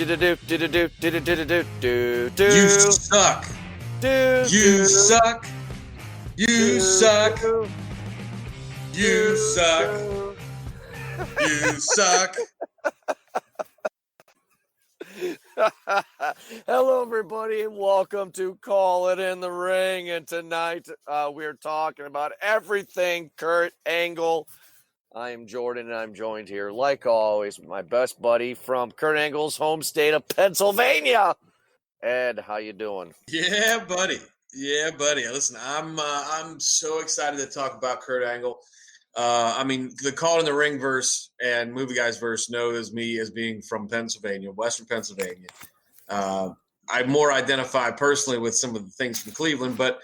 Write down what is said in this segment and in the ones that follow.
You suck. You suck. You suck. You suck. You suck. Hello, everybody, and welcome to Call It in the Ring. And tonight we're talking about everything Kurt Angle. I am Jordan, and I'm joined here, like always, with my best buddy from Kurt Angle's home state of Pennsylvania. Ed, how you doing? Yeah, buddy. Yeah, buddy. Listen, I'm so excited to talk about Kurt Angle. The Call in the Ring verse and Movie Guys verse knows me as being from Pennsylvania, Western Pennsylvania. I more identify personally with some of the things from Cleveland, but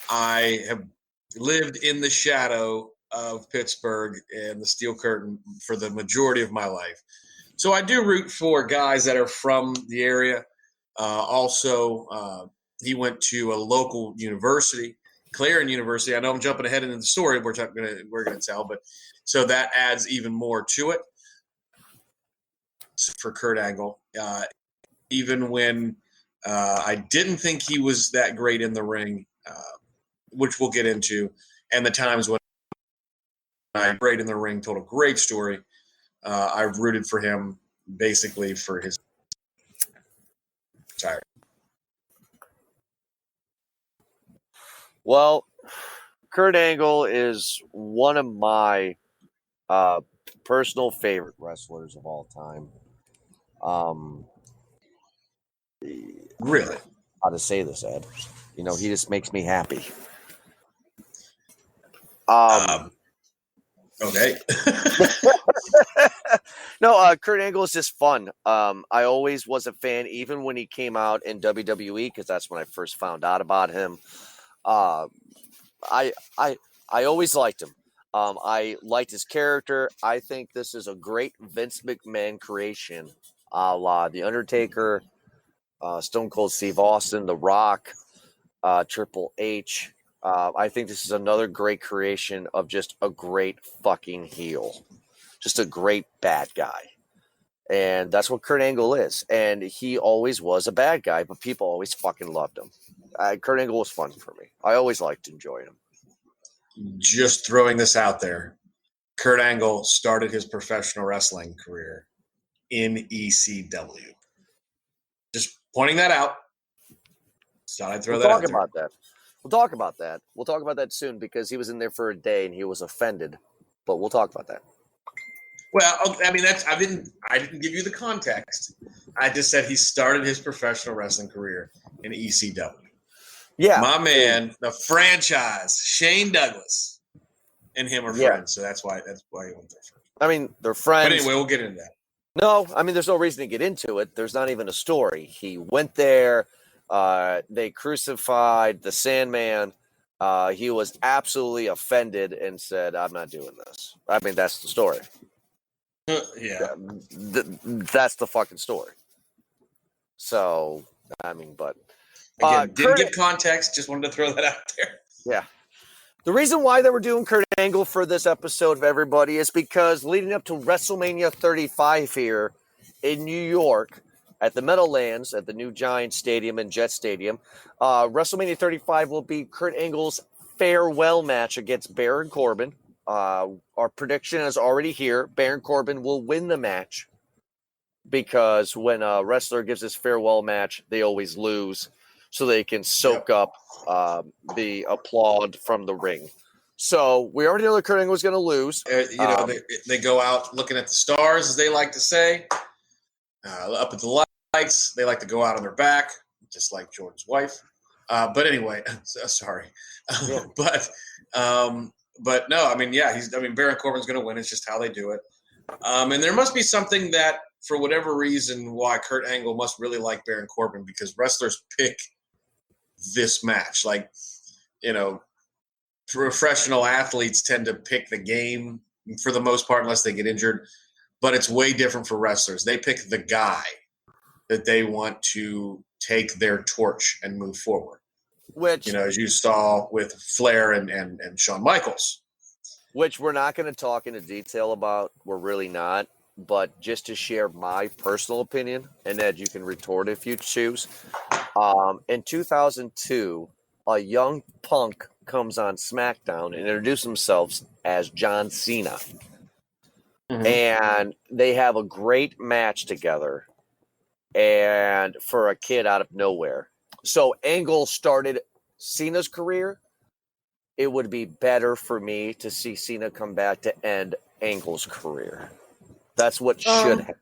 I have lived in the shadow of Pittsburgh and the Steel Curtain for the majority of my life. So I do root for guys that are from the area. He went to a local university, Clarion University. I know I'm jumping ahead into the story we're going to tell, but so that adds even more to it for Kurt Angle. Even when I didn't think he was that great in the ring, which we'll get into, and the times when I great in the ring, told a great story. I've rooted for him basically for his entire. Well, Kurt Angle is one of my personal favorite wrestlers of all time. Really? How to say this, Ed? You know, he just makes me happy. Okay. No, Kurt Angle is just fun. I always was a fan, even when he came out in WWE, because that's when I first found out about him. I always liked him. I liked his character. I think this is a great Vince McMahon creation, a la The Undertaker, Stone Cold Steve Austin, The Rock, Triple H. I think this is another great creation of just a great fucking heel. Just a great bad guy. And that's what Kurt Angle is. And he always was a bad guy, but people always fucking loved him. Kurt Angle was fun for me. I always liked enjoying him. Just throwing this out there. Kurt Angle started his professional wrestling career in ECW. Just pointing that out. So I'd throw that out there. We'll talk about that. We'll talk about that soon because he was in there for a day and he was offended. But we'll talk about that. Well, I mean, I didn't give you the context. I just said he started his professional wrestling career in ECW. Yeah. My man, the franchise, Shane Douglas, and him are friends. So that's why he went there first. I mean, they're friends. But anyway, we'll get into that. No, I mean, there's no reason to get into it. There's not even a story. He went there. They crucified the Sandman. He was absolutely offended and said, I'm not doing this. I mean, that's the story. Yeah. That's the fucking story. So, I mean, but... Again, didn't give context. Just wanted to throw that out there. Yeah. The reason why that we're doing Kurt Angle for this episode of everybody is because leading up to WrestleMania 35 here in New York at the Meadowlands at the new Giant Stadium and Jet Stadium, WrestleMania 35 will be Kurt Angle's farewell match against Baron Corbin. Our prediction is already here. Baron Corbin will win the match because when a wrestler gives his farewell match, they always lose. So they can soak up the applaud from the ring. So we already know that Kurt Angle was going to lose. They go out looking at the stars, as they like to say, up at the lights. They like to go out on their back, just like Jordan's wife. But anyway, sorry. But no, I mean, yeah, Baron Corbin's going to win. It's just how they do it. And there must be something that, for whatever reason, why Kurt Angle must really like Baron Corbin, because wrestlers pick this match. Like, professional athletes tend to pick the game for the most part, unless they get injured. But it's way different for wrestlers. They pick the guy that they want to take their torch and move forward. Which, as you saw with Flair and Shawn Michaels. Which we're not going to talk into detail about. We're really not. but just to share my personal opinion, and Ed, you can retort if you choose. In 2002, a young Punk comes on SmackDown and introduces themselves as John Cena. Mhm. And they have a great match together and for a kid out of nowhere. So Angle started Cena's career. It would be better for me to see Cena come back to end Angle's career. That's what should happen.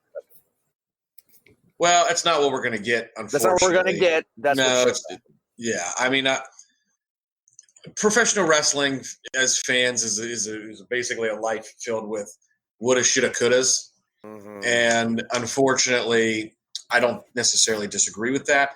Well, that's not what we're going to get, unfortunately. That's not what we're going to get. That's no, what should it's yeah. I mean, professional wrestling as fans is basically a life filled with woulda, shoulda, couldas, and unfortunately, I don't necessarily disagree with that.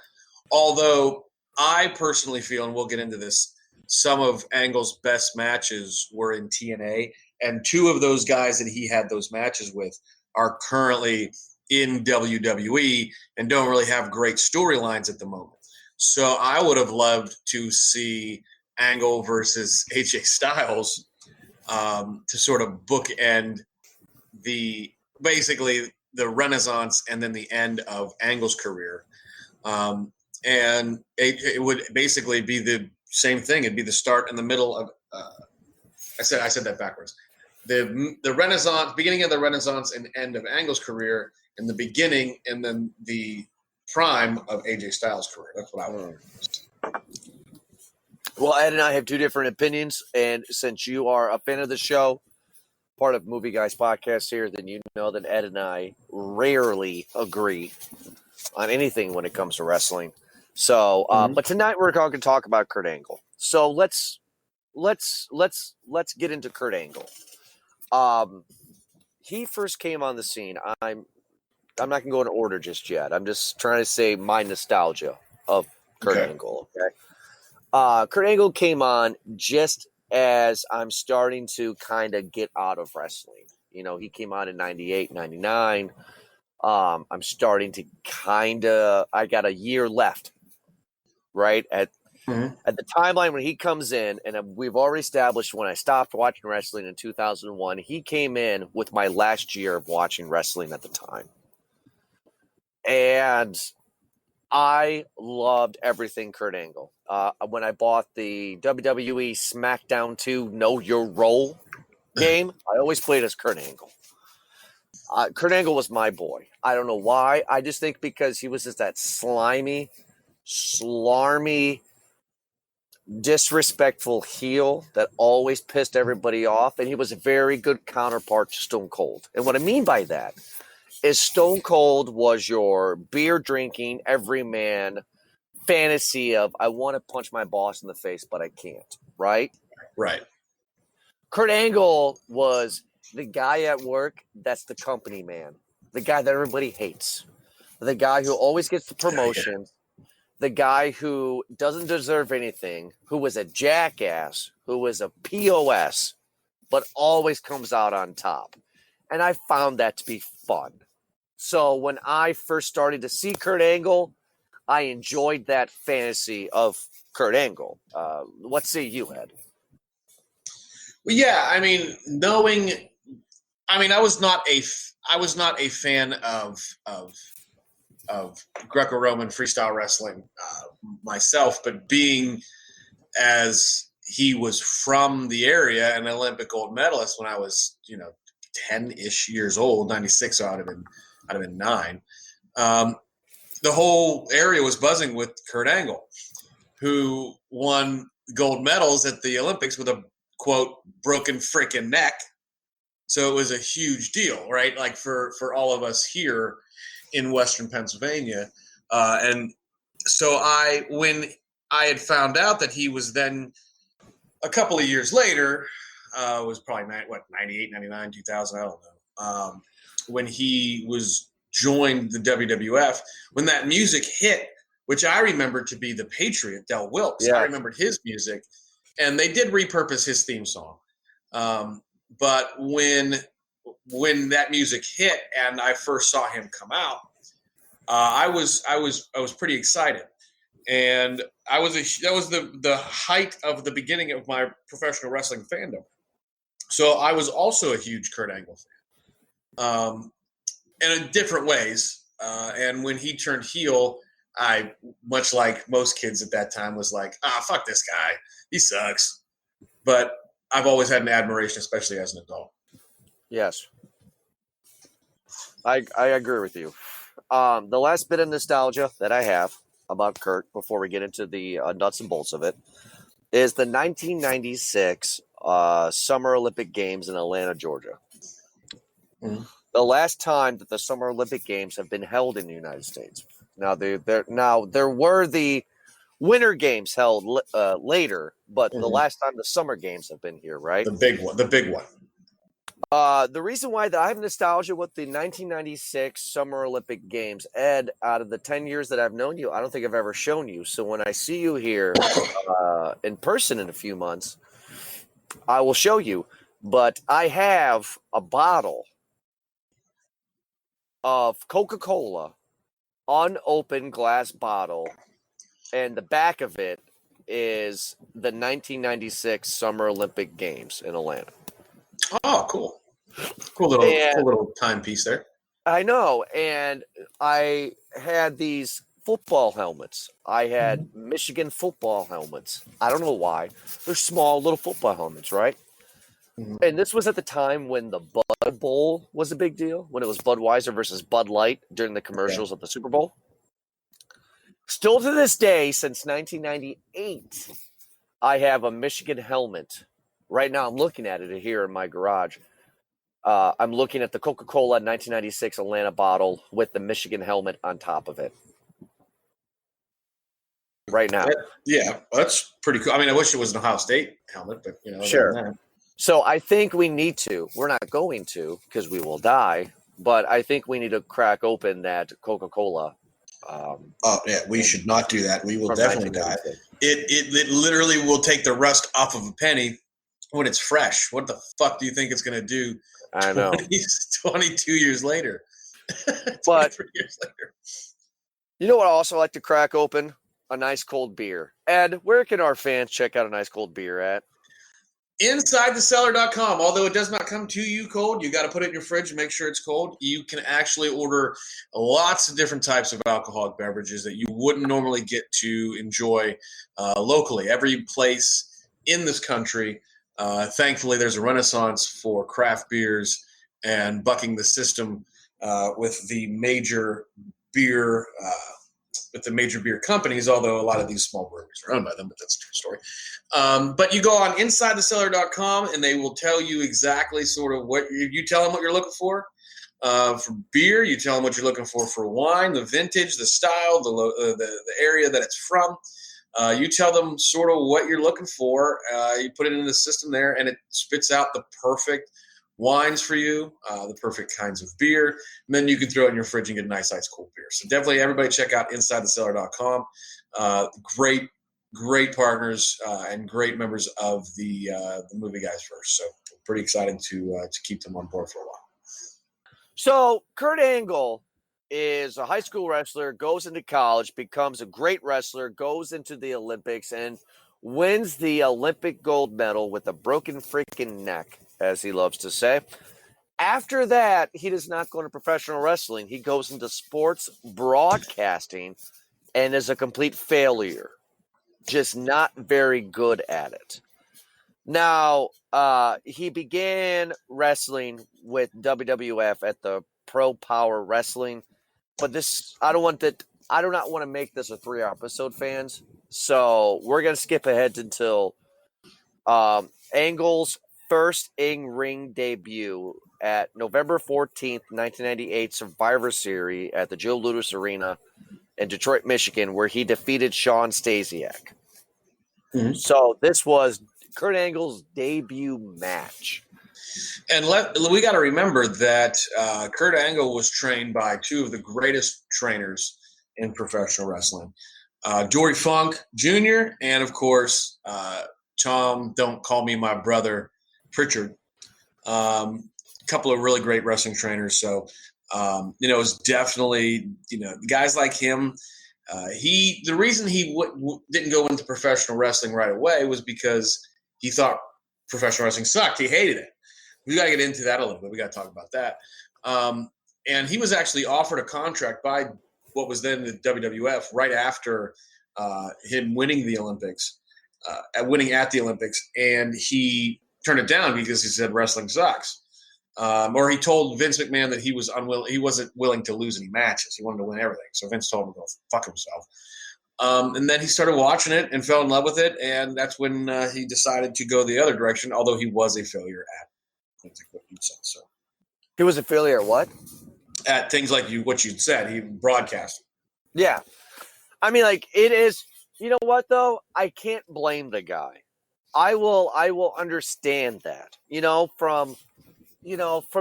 Although I personally feel, and we'll get into this, some of Angle's best matches were in TNA, and two of those guys that he had those matches with are currently in WWE and don't really have great storylines at the moment. So I would have loved to see Angle versus AJ Styles to sort of bookend basically the renaissance and then the end of Angle's career. And it would basically be the same thing. It'd be the start and the middle of. I said that backwards. The Renaissance, beginning of the Renaissance and end of Angle's career, and the beginning and then the prime of AJ Styles' career. That's what I would. Well, Ed and I have two different opinions, and since you are a fan of the show, part of Movie Guys podcast here, then you know that Ed and I rarely agree on anything when it comes to wrestling. So, but tonight we're going to talk about Kurt Angle. So let's get into Kurt Angle. He first came on the scene. I'm not going to go in order just yet. I'm just trying to say my nostalgia of Kurt Angle. Okay. Kurt Angle came on just as I'm starting to kind of get out of wrestling. You know, he came on in 98, 99. I'm starting to I got a year left, right? At the timeline when he comes in, and we've already established when I stopped watching wrestling in 2001, he came in with my last year of watching wrestling at the time. And I loved everything Kurt Angle. When I bought the WWE SmackDown 2 Know Your Role game, I always played as Kurt Angle. Kurt Angle was my boy. I don't know why. I just think because he was just that slimy, slarmy, disrespectful heel that always pissed everybody off. And he was a very good counterpart to Stone Cold. And what I mean by that is Stone Cold was your beer drinking everyman fantasy of I want to punch my boss in the face, but I can't. Right? Right. Kurt Angle was the guy at work that's the company man, the guy that everybody hates, the guy who always gets the promotion, the guy who doesn't deserve anything, who was a jackass, who was a POS, but always comes out on top. And I found that to be fun. So when I first started to see Kurt Angle, I enjoyed that fantasy of Kurt Angle. What say you, Ed? Well, yeah, I mean, I was not a fan of Greco-Roman freestyle wrestling myself, but being as he was from the area, an Olympic gold medalist when I was 10-ish years old, 96, so I'd have been 9. The whole area was buzzing with Kurt Angle, who won gold medals at the Olympics with a quote broken freaking neck. So it was a huge deal, right? Like for all of us here in Western Pennsylvania. And so when I had found out that he was then a couple of years later, was probably 98, 99, 2000, I don't know. When he was joined the WWF, when that music hit, which I remember to be the Patriot, Del Wilkes. Yeah. I remembered his music, and they did repurpose his theme song. But when that music hit and I first saw him come out, I was pretty excited, and that was the height of the beginning of my professional wrestling fandom. So I was also a huge Kurt Angle fan. and in different ways. And when he turned heel, I, much like most kids at that time, was like, fuck this guy. He sucks. But I've always had an admiration, especially as an adult. Yes. I agree with you. The last bit of nostalgia that I have about Kurt before we get into the nuts and bolts of it is the 1996 Summer Olympic Games in Atlanta, Georgia. Mm-hmm. The last time that the Summer Olympic Games have been held in the United States. Now, there were the Winter Games held later, but the last time the Summer Games have been here, right? The big one. The reason why that I have nostalgia with the 1996 Summer Olympic Games, Ed, out of the 10 years that I've known you, I don't think I've ever shown you. So when I see you here in person in a few months, I will show you. But I have a bottle of Coca-Cola, unopened glass bottle, and the back of it is the 1996 Summer Olympic Games in Atlanta. Oh, cool. Cool little timepiece there. I know. And I had these football helmets. I had Michigan football helmets. I don't know why. They're small little football helmets, right? Mm-hmm. And this was at the time when the Bud Bowl was a big deal, when it was Budweiser versus Bud Light during the commercials of the Super Bowl. Still to this day, since 1998, I have a Michigan helmet. Right now, I'm looking at it here in my garage. I'm looking at the Coca-Cola 1996 Atlanta bottle with the Michigan helmet on top of it. Right now. Yeah, that's pretty cool. I mean, I wish it was an Ohio State helmet, but, Sure. So I think we need to. We're not going to because we will die, but I think we need to crack open that Coca-Cola. We should not do that. We will definitely die. It literally will take the rust off of a penny when it's fresh. What the fuck do you think it's going to do? I know. 22 years later. But 23 years later. You know what I also like to crack open? A nice cold beer. Ed, where can our fans check out a nice cold beer at? InsideTheCellar.com. Although it does not come to you cold, you got to put it in your fridge and make sure it's cold. You can actually order lots of different types of alcoholic beverages that you wouldn't normally get to enjoy locally. Every place in this country, thankfully, there's a renaissance for craft beers and bucking the system with the major beer companies, although a lot of these small breweries are owned by them, but that's a true story. But you go on InsideTheCellar.com and they will tell you exactly sort of what you tell them what you're looking for beer. You tell them what you're looking for wine, the vintage, the style, the area that it's from. You tell them sort of what you're looking for. You put it in the system there and it spits out the perfect wines for you, the perfect kinds of beer, and then you can throw it in your fridge and get a nice ice cold beer. So definitely everybody check out InsideTheCellar.com. Great partners and great members of the Movie Guys Verse. So pretty excited to keep them on board for a while. So Kurt Angle is a high school wrestler, goes into college, becomes a great wrestler, goes into the Olympics, and wins the Olympic gold medal with a broken freaking neck, as he loves to say. After that, he does not go into professional wrestling. He goes into sports broadcasting and is a complete failure. Just not very good at it. Now, he began wrestling with WWF at the Pro Power Wrestling, but I do not want to make this a 3 episode, fans. So we're going to skip ahead until Angle's first in-ring debut at November 14th, 1998 Survivor Series at the Joe Louis Arena in Detroit, Michigan, where he defeated Shawn Stasiak. Mm-hmm. So this was Kurt Angle's debut match. And we got to remember that Kurt Angle was trained by two of the greatest trainers in professional wrestling, Dory Funk Jr. and, of course, Tom, don't call me my brother, Pritchard. A couple of really great wrestling trainers. So, it's definitely, guys like him. The reason he didn't go into professional wrestling right away was because he thought professional wrestling sucked. He hated it. We got to get into that a little bit. We got to talk about that. And he was actually offered a contract by what was then the WWF right after him winning the Olympics, winning at the Olympics, and he turned it down because he said wrestling sucks. Or he told Vince McMahon that he wasn't willing to lose any matches. He wanted to win everything. So Vince told him to go fuck himself. And then he started watching it and fell in love with it, and that's when he decided to go the other direction. Although he was a failure at things like what you said. So He was a failure at what? at things like what you said, he broadcast. Yeah. I mean, like, it is, you know what, though? I can't blame the guy. I will understand that, from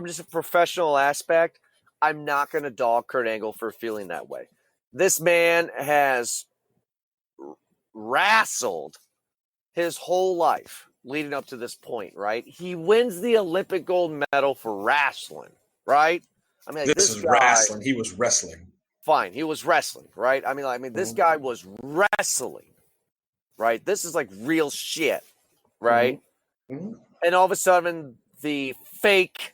just a professional aspect. I'm not going to dog Kurt Angle for feeling that way. This man has wrestled his whole life leading up to this point, right? He wins the Olympic gold medal for wrestling, right? I mean, like, This is wrestling. He was wrestling. Fine, he was wrestling, right? I mean, this guy was wrestling, right? This is like real shit, right? Mm-hmm. And all of a sudden, the fake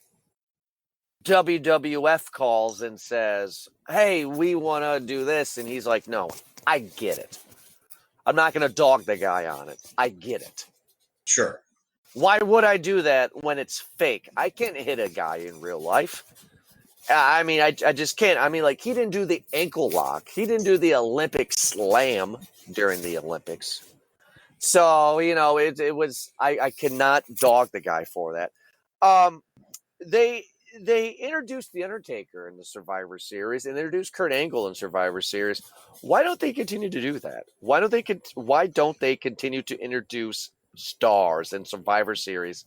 WWF calls and says, "Hey, we want to do this," and he's like, "No, I get it. I'm not going to dog the guy on it. I get it. Sure. Why would I do that when it's fake? I can't hit a guy in real life. I mean, I just can't. I mean, like, he didn't do the ankle lock. He didn't do the Olympic slam during the Olympics. So, it was, I cannot dog the guy for that. They introduced The Undertaker in the Survivor Series and introduced Kurt Angle in Survivor Series. Why don't they continue to do that? Why don't they continue to introduce stars in Survivor Series?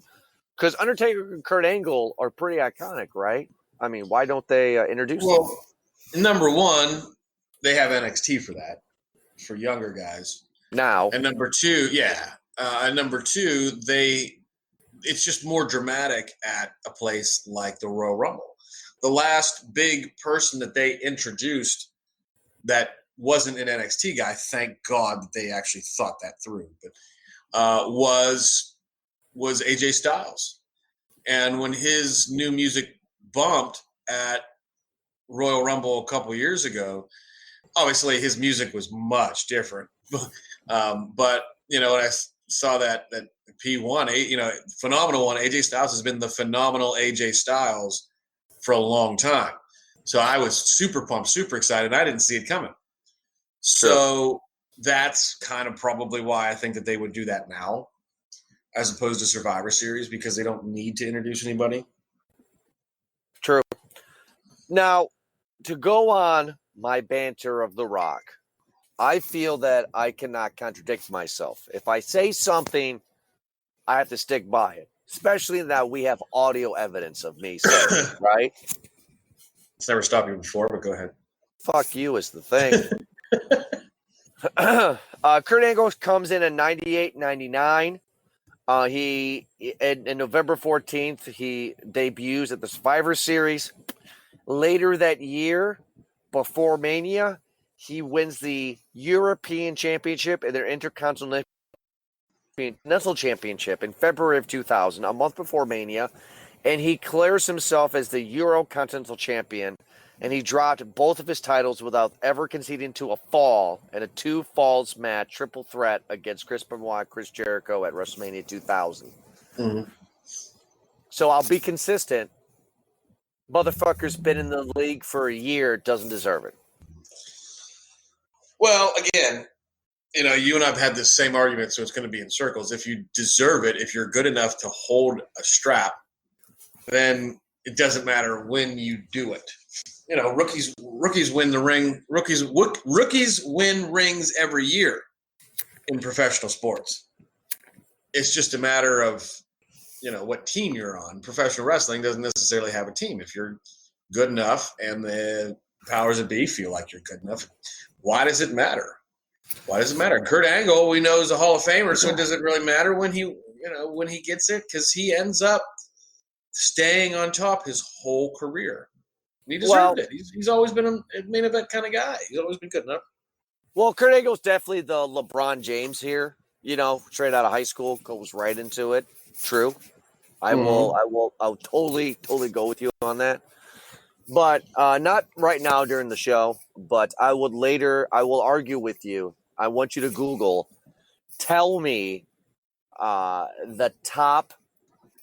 Because Undertaker and Kurt Angle are pretty iconic, right? I mean, why don't they introduce them? Well, number one, they have NXT for that, for younger guys. Now. And number two, it's just more dramatic at a place like the Royal Rumble. The last big person that they introduced that wasn't an NXT guy, thank God that they actually thought that through, but was AJ Styles. And when his new music bumped at Royal Rumble a couple years ago, obviously his music was much different. But, when I saw that P1, phenomenal one, AJ Styles has been the phenomenal AJ Styles for a long time. So I was super pumped, super excited. I didn't see it coming. So that's kind of probably why I think that they would do that now as opposed to Survivor Series, because they don't need to introduce anybody. True. Now, to go on my banter of The Rock, I feel that I cannot contradict myself. If I say something, I have to stick by it, especially that we have audio evidence of me saying it, right? It's never stopped you before, but go ahead. Fuck you is the thing. Kurt Angle comes in at 98, 99. He in November 14th, he debuts at the Survivor Series. Later that year, before Mania, he wins the European Championship and their Intercontinental Championship in February of 2000, a month before Mania, and he declares himself as the Eurocontinental Champion, and he dropped both of his titles without ever conceding to a fall in a 2 falls match, triple threat against Chris Benoit, Chris Jericho at WrestleMania 2000. Mm-hmm. So I'll be consistent. Motherfucker's been in the league for a year, doesn't deserve it. Well, again, you and I have had this same argument, so it's going to be in circles. If you deserve it, if you're good enough to hold a strap, then it doesn't matter when you do it. Rookies win the ring. Rookies win rings every year in professional sports. It's just a matter of, what team you're on. Professional wrestling doesn't necessarily have a team. If you're good enough and the powers that be feel like you're good enough, why does it matter? Why does it matter? Kurt Angle, we know, is a Hall of Famer, so it doesn't really matter when he gets it, because he ends up staying on top his whole career. He deserved it. He's always been a main event kind of guy. He's always been good enough. Well, Kurt Angle's definitely the LeBron James here. Straight out of high school, goes right into it. True. I'll totally go with you on that. But not right now during the show, but I will argue with you. I want you to Google, tell me the top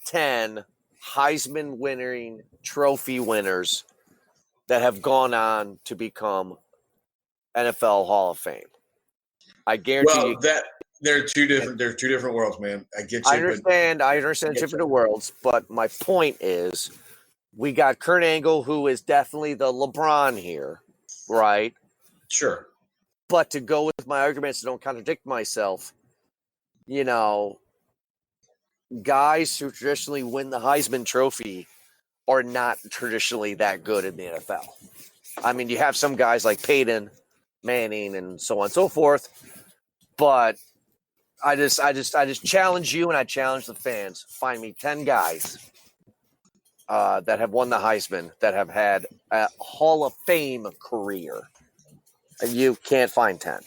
10 Heisman winning trophy winners that have gone on to become NFL Hall of Fame. I guarantee you. Well, they're two different worlds, man. I get you. I understand different worlds, but my point is we got Kurt Angle, who is definitely the LeBron here, right? Sure. But to go with my arguments, don't contradict myself, guys who traditionally win the Heisman Trophy are not traditionally that good in the NFL. I mean, you have some guys like Peyton Manning and so on and so forth, but I just challenge you and I challenge the fans. Find me 10 guys that have won the Heisman that have had a Hall of Fame career. And you can't find 10.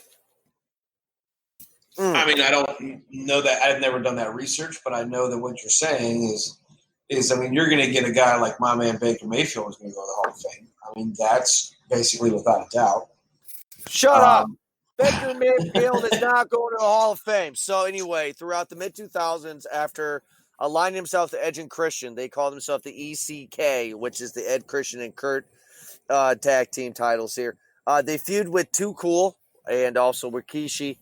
I mean, I don't know that. I've never done that research, but I know that what you're saying is I mean, you're going to get a guy like my man Baker Mayfield is going to go to the Hall of Fame. I mean, that's basically without a doubt. Shut up. Baker Mayfield is not going to the Hall of Fame. So anyway, throughout the mid-2000s, after aligning himself to Edge and Christian, they called themselves the ECK, which is the Ed Christian and Kurt tag team titles here. They feud with Too Cool and also Rikishi,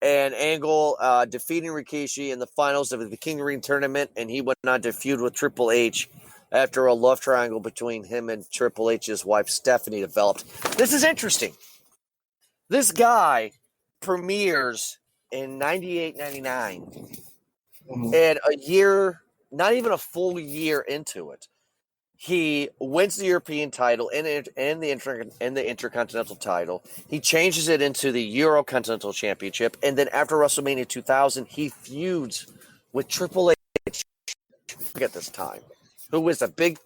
and Angle defeating Rikishi in the finals of the King Ring tournament, and he went on to feud with Triple H after a love triangle between him and Triple H's wife Stephanie developed. This is interesting. This guy premieres in 98, 99, and a year, not even a full year into it, he wins the European title and the Intercontinental title. He changes it into the Eurocontinental Championship, and then after WrestleMania 2000, he feuds with Triple H at this time, who was a big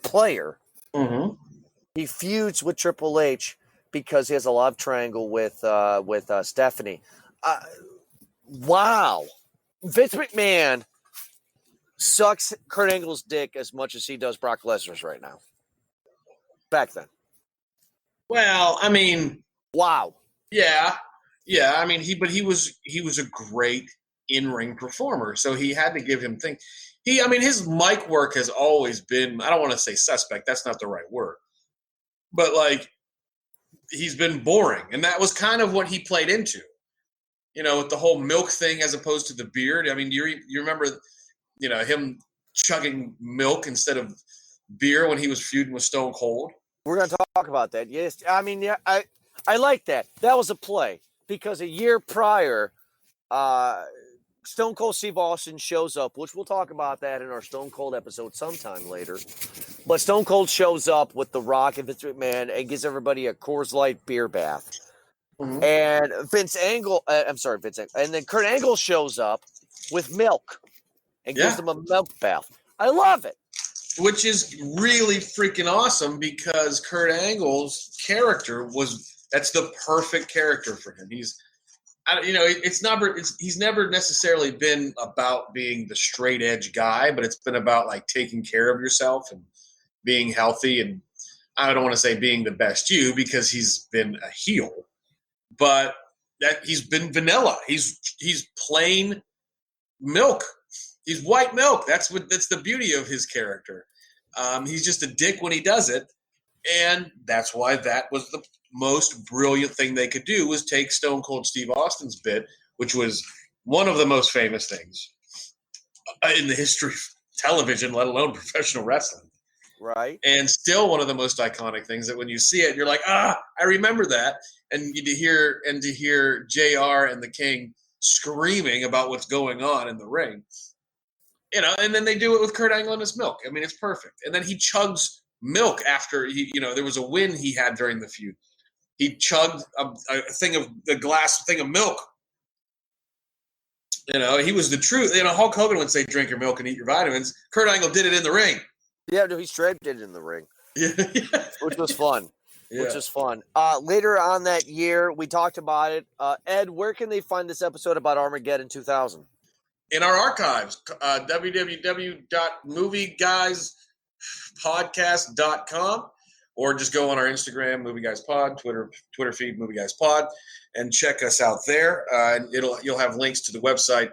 player. Mm-hmm. He feuds with Triple H because he has a love triangle with Stephanie. Wow. Vince McMahon sucks Kurt Angle's dick as much as he does Brock Lesnar's right now. Back then. Well, I mean, wow. Yeah. I mean, he was a great in-ring performer, so he had to give him things. His mic work has always been, I don't want to say suspect, that's not the right word, but like, he's been boring, and that was kind of what he played into, with the whole milk thing as opposed to the beard. I mean, you remember, him chugging milk instead of beer when he was feuding with Stone Cold. We're going to talk about that. Yes, I mean, yeah, I like that. That was a play because a year prior, Stone Cold Steve Austin shows up, which we'll talk about that in our Stone Cold episode sometime later. But Stone Cold shows up with The Rock and Vince McMahon and gives everybody a Coors Light beer bath. Mm-hmm. And and then Kurt Angle shows up with milk and gives them a milk bath. I love it. Which is really freaking awesome because Kurt Angle's character that's the perfect character for him. He's never necessarily been about being the straight edge guy, but it's been about like taking care of yourself and being healthy. And I don't want to say being the best you because he's been a heel, but that he's been vanilla. He's plain milk. He's white milk. That's the beauty of his character. He's just a dick when he does it. And that's why that was the most brilliant thing they could do, was take Stone Cold Steve Austin's bit, which was one of the most famous things in the history of television, let alone professional wrestling. Right. And still one of the most iconic things that when you see it, you're like, I remember that. And to hear JR and the King screaming about what's going on in the ring. And then they do it with Kurt Angle and his milk. I mean, it's perfect. And then he chugs milk after there was a win he had during the feud. He chugged a glass thing of milk. He was the truth. Hulk Hogan would say, drink your milk and eat your vitamins. Kurt Angle did it in the ring. Yeah, no, he straight did it in the ring. Yeah. Which was fun. Later on that year, we talked about it. Ed, where can they find this episode about Armageddon 2000? In our archives, www.movieguyspodcast.com. or just go on our Instagram, Movie Guys Pod, Twitter feed, Movie Guys Pod, and check us out there. And you'll have links to the website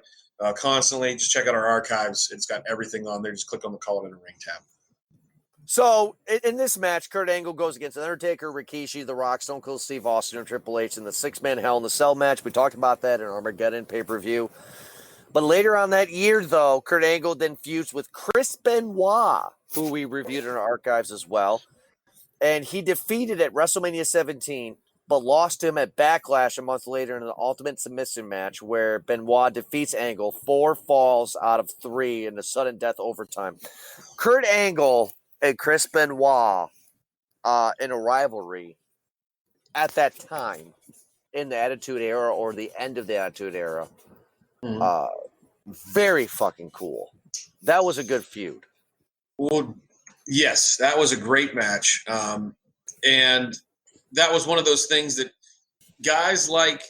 constantly. Just check out our archives. It's got everything on there. Just click on the Call It in a Ring tab. So in this match, Kurt Angle goes against Undertaker, Rikishi, The Rock, Stone Cold Steve Austin, and Triple H in the 6-man Hell in the Cell match. We talked about that in Armageddon pay-per-view. But later on that year, though, Kurt Angle then fused with Chris Benoit, who we reviewed in our archives as well. And he defeated at WrestleMania 17, but lost him at Backlash a month later in an Ultimate Submission match where Benoit defeats Angle 4 falls out of 3 in a sudden death overtime. Kurt Angle and Chris Benoit in a rivalry at that time in the Attitude Era or the end of the Attitude Era. Very fucking cool. That was a good feud. Well, yes, that was a great match. And that was one of those things that guys like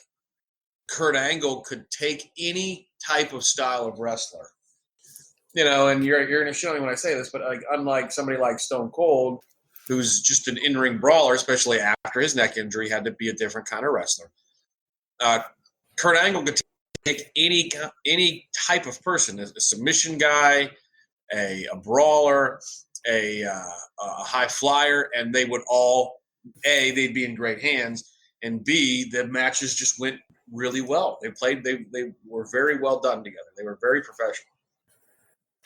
Kurt Angle could take any type of style of wrestler. You know, and you're going to show me when I say this, but like, unlike somebody like Stone Cold, who's just an in-ring brawler, especially after his neck injury, had to be a different kind of wrestler. Kurt Angle could take any type of person, a submission guy, a brawler, a high flyer, and they would all, A, they'd be in great hands, and B, the matches just went really well. They were very well done together. They were very professional.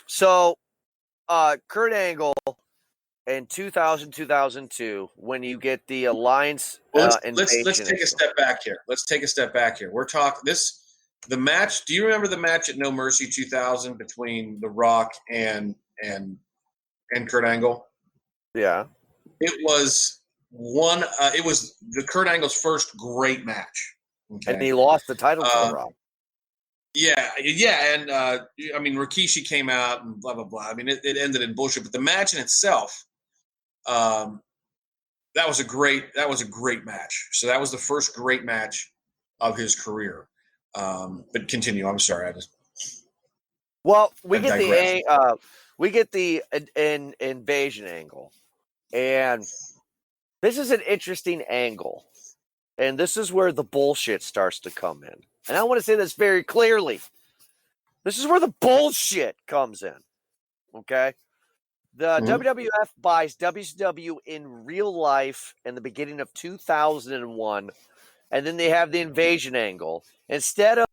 So, Kurt Angle in 2000, 2002, when you get the Alliance let's invasion. take a step back here. We're talking the match. Do you remember the match at No Mercy 2000 between The Rock and Kurt Angle? Yeah. It was it was the Kurt Angle's first great match. Okay? And he lost the title to The Rock. Yeah, and I mean Rikishi came out and blah blah blah. I mean it ended in bullshit, but the match in itself, that was a great match. So that was the first great match of his career. But continue. I'm sorry. We get the invasion angle, and this is an interesting angle, and this is where the bullshit starts to come in. And I want to say this very clearly. This is where the bullshit comes in. Okay? The WWF buys WCW in real life in the beginning of 2001, and then they have the invasion angle. Instead of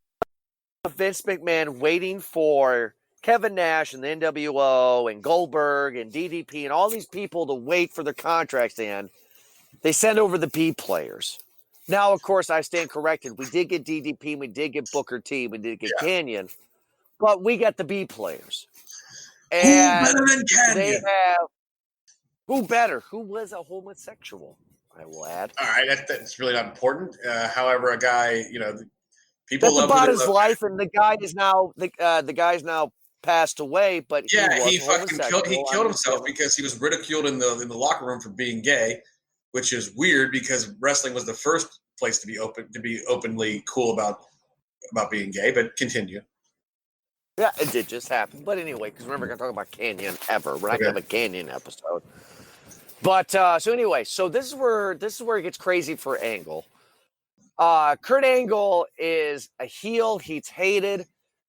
Vince McMahon waiting for Kevin Nash and the NWO and Goldberg and DDP and all these people to wait for their contracts to end, they send over the B players. Now, of course, I stand corrected. We did get DDP, we did get Booker T, we did get Canyon, but we got the B players. And who better than Canyon? They have who better? Who was a homosexual? I will add. All right, that's really not important. However, a guy, people that's about his life, and the guy is now the guy's now passed away. But he fucking killed himself because he was ridiculed in the locker room for being gay. Which is weird because wrestling was the first place to be openly cool about being gay. But continue. Yeah, it did just happen. But anyway, because remember, we're going to talk about Canyon ever. We're not going to have a Canyon episode. But so anyway, so this is where it gets crazy for Angle. Kurt Angle is a heel. He's hated,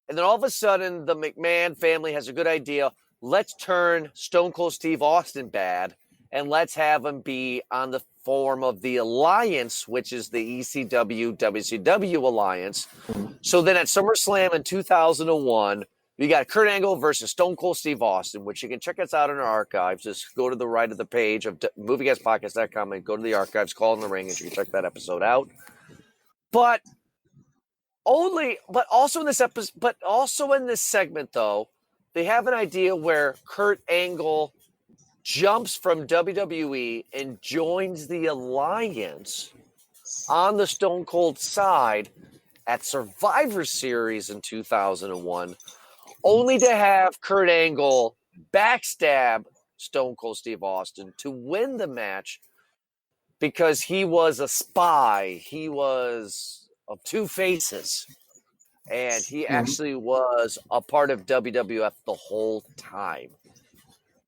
and then all of a sudden, the McMahon family has a good idea. Let's turn Stone Cold Steve Austin bad. And let's have him be on the form of the Alliance, which is the ECW, WCW Alliance. So then at SummerSlam in 2001, we got Kurt Angle versus Stone Cold Steve Austin, which you can check us out in our archives. Just go to the right of the page of movieguyspodcast.com and go to the archives, Call in the Ring, and you can check that episode out. But also in this segment, though, they have an idea where Kurt Angle jumps from WWE and joins the Alliance on the Stone Cold side at Survivor Series in 2001, only to have Kurt Angle backstab Stone Cold Steve Austin to win the match because he was a spy. He was of two faces, and he actually was a part of WWF the whole time.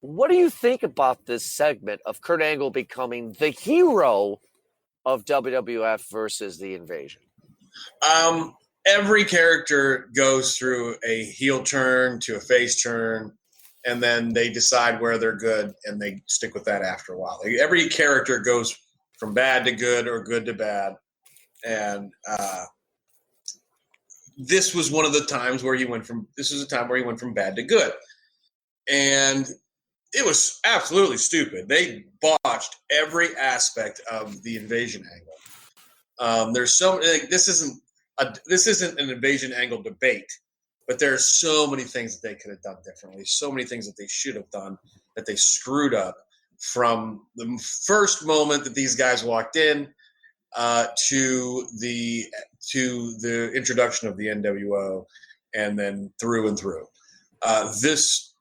What do you think about this segment of Kurt Angle becoming the hero of WWF versus the Invasion? Every character goes through a heel turn to a face turn, and then they decide where they're good, and they stick with that after a while. Every character goes from bad to good or good to bad, and this was one of the times where he went from. This was a time where he went from bad to good, and it was absolutely stupid. They botched every aspect of the Invasion angle. There's so this isn't an Invasion angle debate, but there's so many things that they could have done differently. So many things that they should have done that they screwed up from the first moment that these guys walked in to the introduction of the NWO, and then through and through. This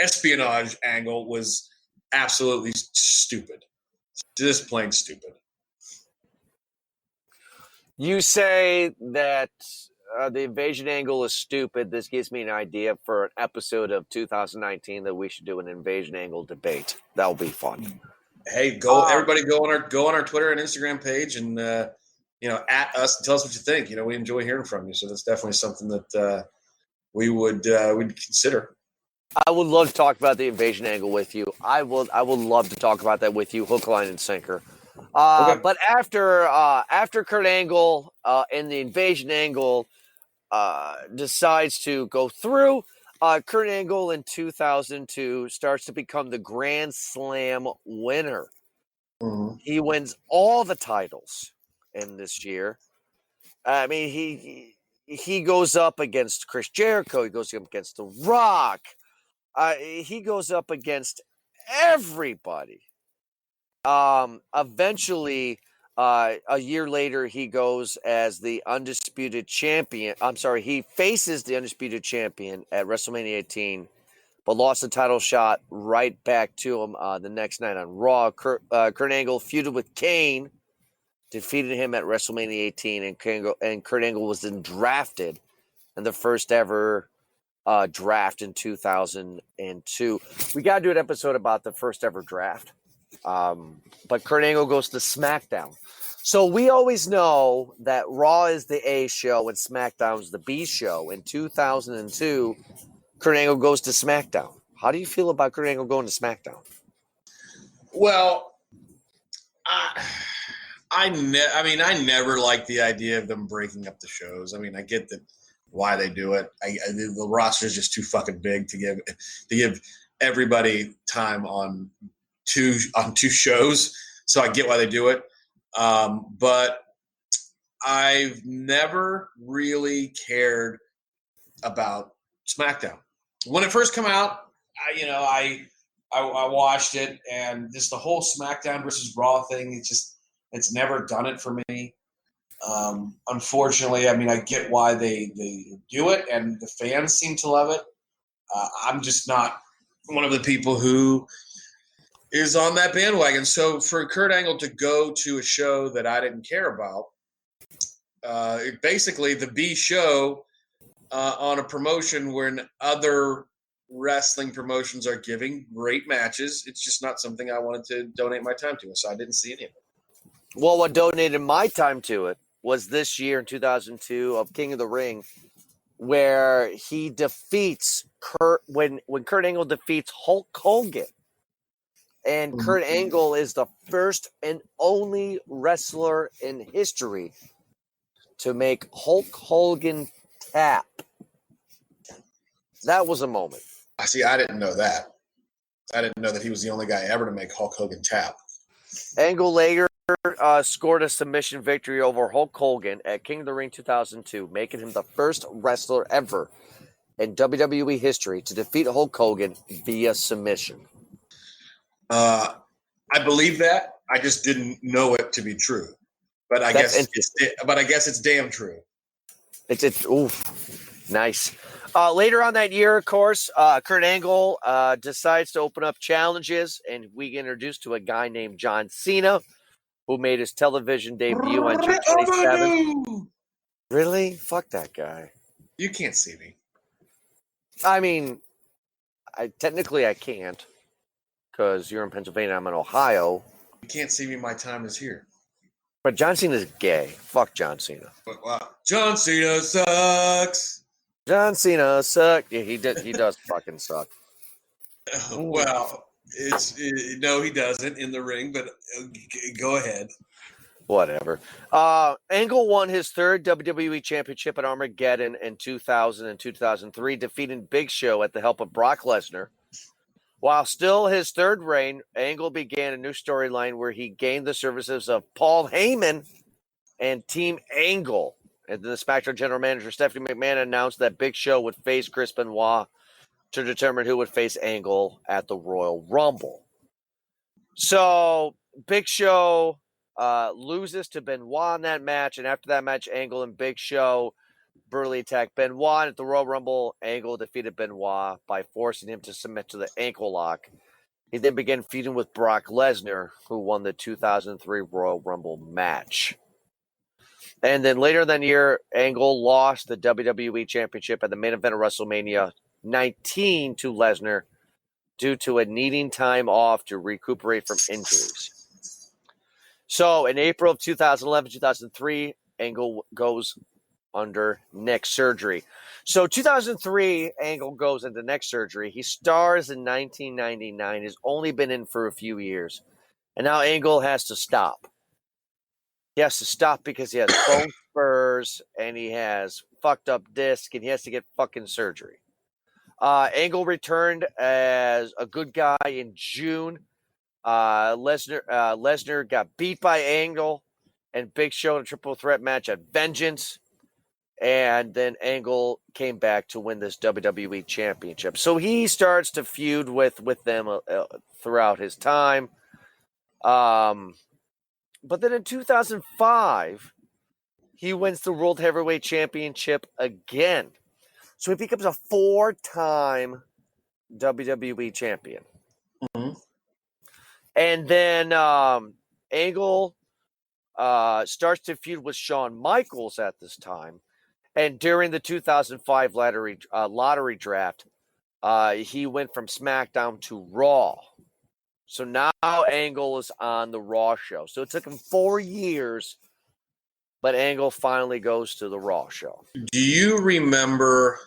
espionage angle was absolutely stupid, just plain stupid. You say that the Invasion angle is stupid. This gives me an idea for an episode of 2019 that we should do an Invasion angle debate. That'll be fun. Hey, everybody go on our Twitter and Instagram page, and at us and tell us what you think. We enjoy hearing from you, so that's definitely something that we'd consider. I would love to talk about the Invasion angle with you. I would love to talk about that with you, hook, line, and sinker. Okay. But after Kurt Angle and the Invasion angle decides to go through, Kurt Angle in 2002 starts to become the Grand Slam winner. Mm-hmm. He wins all the titles in this year. I mean, he goes up against Chris Jericho. He goes up against The Rock. He goes up against everybody. Eventually, a year later, he goes as the undisputed champion. I'm sorry, he faces the undisputed champion at WrestleMania 18, but lost the title shot right back to him the next night on Raw. Kurt Angle feuded with Kane, defeated him at WrestleMania 18, and Kurt Angle was then drafted in the first ever draft in 2002. We got to do an episode about the first ever draft. But Kurt Angle goes to SmackDown. So we always know that Raw is the A show and SmackDown is the B show. In 2002, Kurt Angle goes to SmackDown. How do you feel about Kurt Angle going to SmackDown? Well, I never liked the idea of them breaking up the shows. I mean, I get that why they do it. The roster is just too fucking big to give everybody time on two shows, so I get why they do it. But I've never really cared about SmackDown. When it first came out, I watched it, and just the whole SmackDown versus Raw thing, it's never done it for me. Unfortunately, I mean, I get why they do it, and the fans seem to love it. I'm just not one of the people who is on that bandwagon. So for Kurt Angle to go to a show that I didn't care about, basically the B show on a promotion when other wrestling promotions are giving great matches, it's just not something I wanted to donate my time to, so I didn't see any of it. Well, what donated my time to it was this year in 2002 of King of the Ring, where he defeats when Kurt Angle defeats Hulk Hogan. And mm-hmm. Kurt Angle is the first and only wrestler in history to make Hulk Hogan tap. That was a moment. See, I didn't know that. I didn't know that he was the only guy ever to make Hulk Hogan tap. Angle later scored a submission victory over Hulk Hogan at King of the Ring 2002, making him the first wrestler ever in WWE history to defeat Hulk Hogan via submission. I believe that. I just didn't know it to be true. But I guess it's damn true. It's nice. Later on that year, of course, Kurt Angle decides to open up challenges, and we get introduced to a guy named John Cena, who made his television debut on June 27th. Really? Fuck that guy. You can't see me. I mean, technically I can't because you're in Pennsylvania. I'm in Ohio. You can't see me. My time is here. But John Cena's gay. Fuck John Cena. But wow, John Cena sucks. John Cena suck. Yeah, he does fucking suck. Well, no, he doesn't in the ring. But go ahead. Whatever. Angle won his third WWE Championship at Armageddon in 2000 and 2003, defeating Big Show at the help of Brock Lesnar. While still his third reign, Angle began a new storyline where he gained the services of Paul Heyman and Team Angle. And then the SmackDown general manager Stephanie McMahon announced that Big Show would face Chris Benoit to determine who would face Angle at the Royal Rumble. So Big Show loses to Benoit in that match, and after that match, Angle and Big Show brutally attacked Benoit at the Royal Rumble. Angle defeated Benoit by forcing him to submit to the ankle lock. He then began feuding with Brock Lesnar, who won the 2003 Royal Rumble match. And then later that year, Angle lost the WWE Championship at the main event of WrestleMania 19 to Lesnar due to it needing time off to recuperate from injuries. So in April of 2011-2003, Angle goes under neck surgery. So 2003, Angle goes into neck surgery. He stars in 1999. He's only been in for a few years. And now Angle has to stop. He has to stop because he has bone spurs and he has fucked up disc and he has to get fucking surgery. Angle returned as a good guy in June. Lesnar got beat by Angle and Big Show in a triple threat match at Vengeance. And then Angle came back to win this WWE Championship. So he starts to feud with them throughout his time. But then in 2005, he wins the World Heavyweight Championship again. So he becomes a 4-time WWE champion. Mm-hmm. And then Angle starts to feud with Shawn Michaels at this time. And during the 2005 lottery draft, he went from SmackDown to Raw. So now Angle is on the Raw show. So it took him 4 years, but Angle finally goes to the Raw show. Do you remember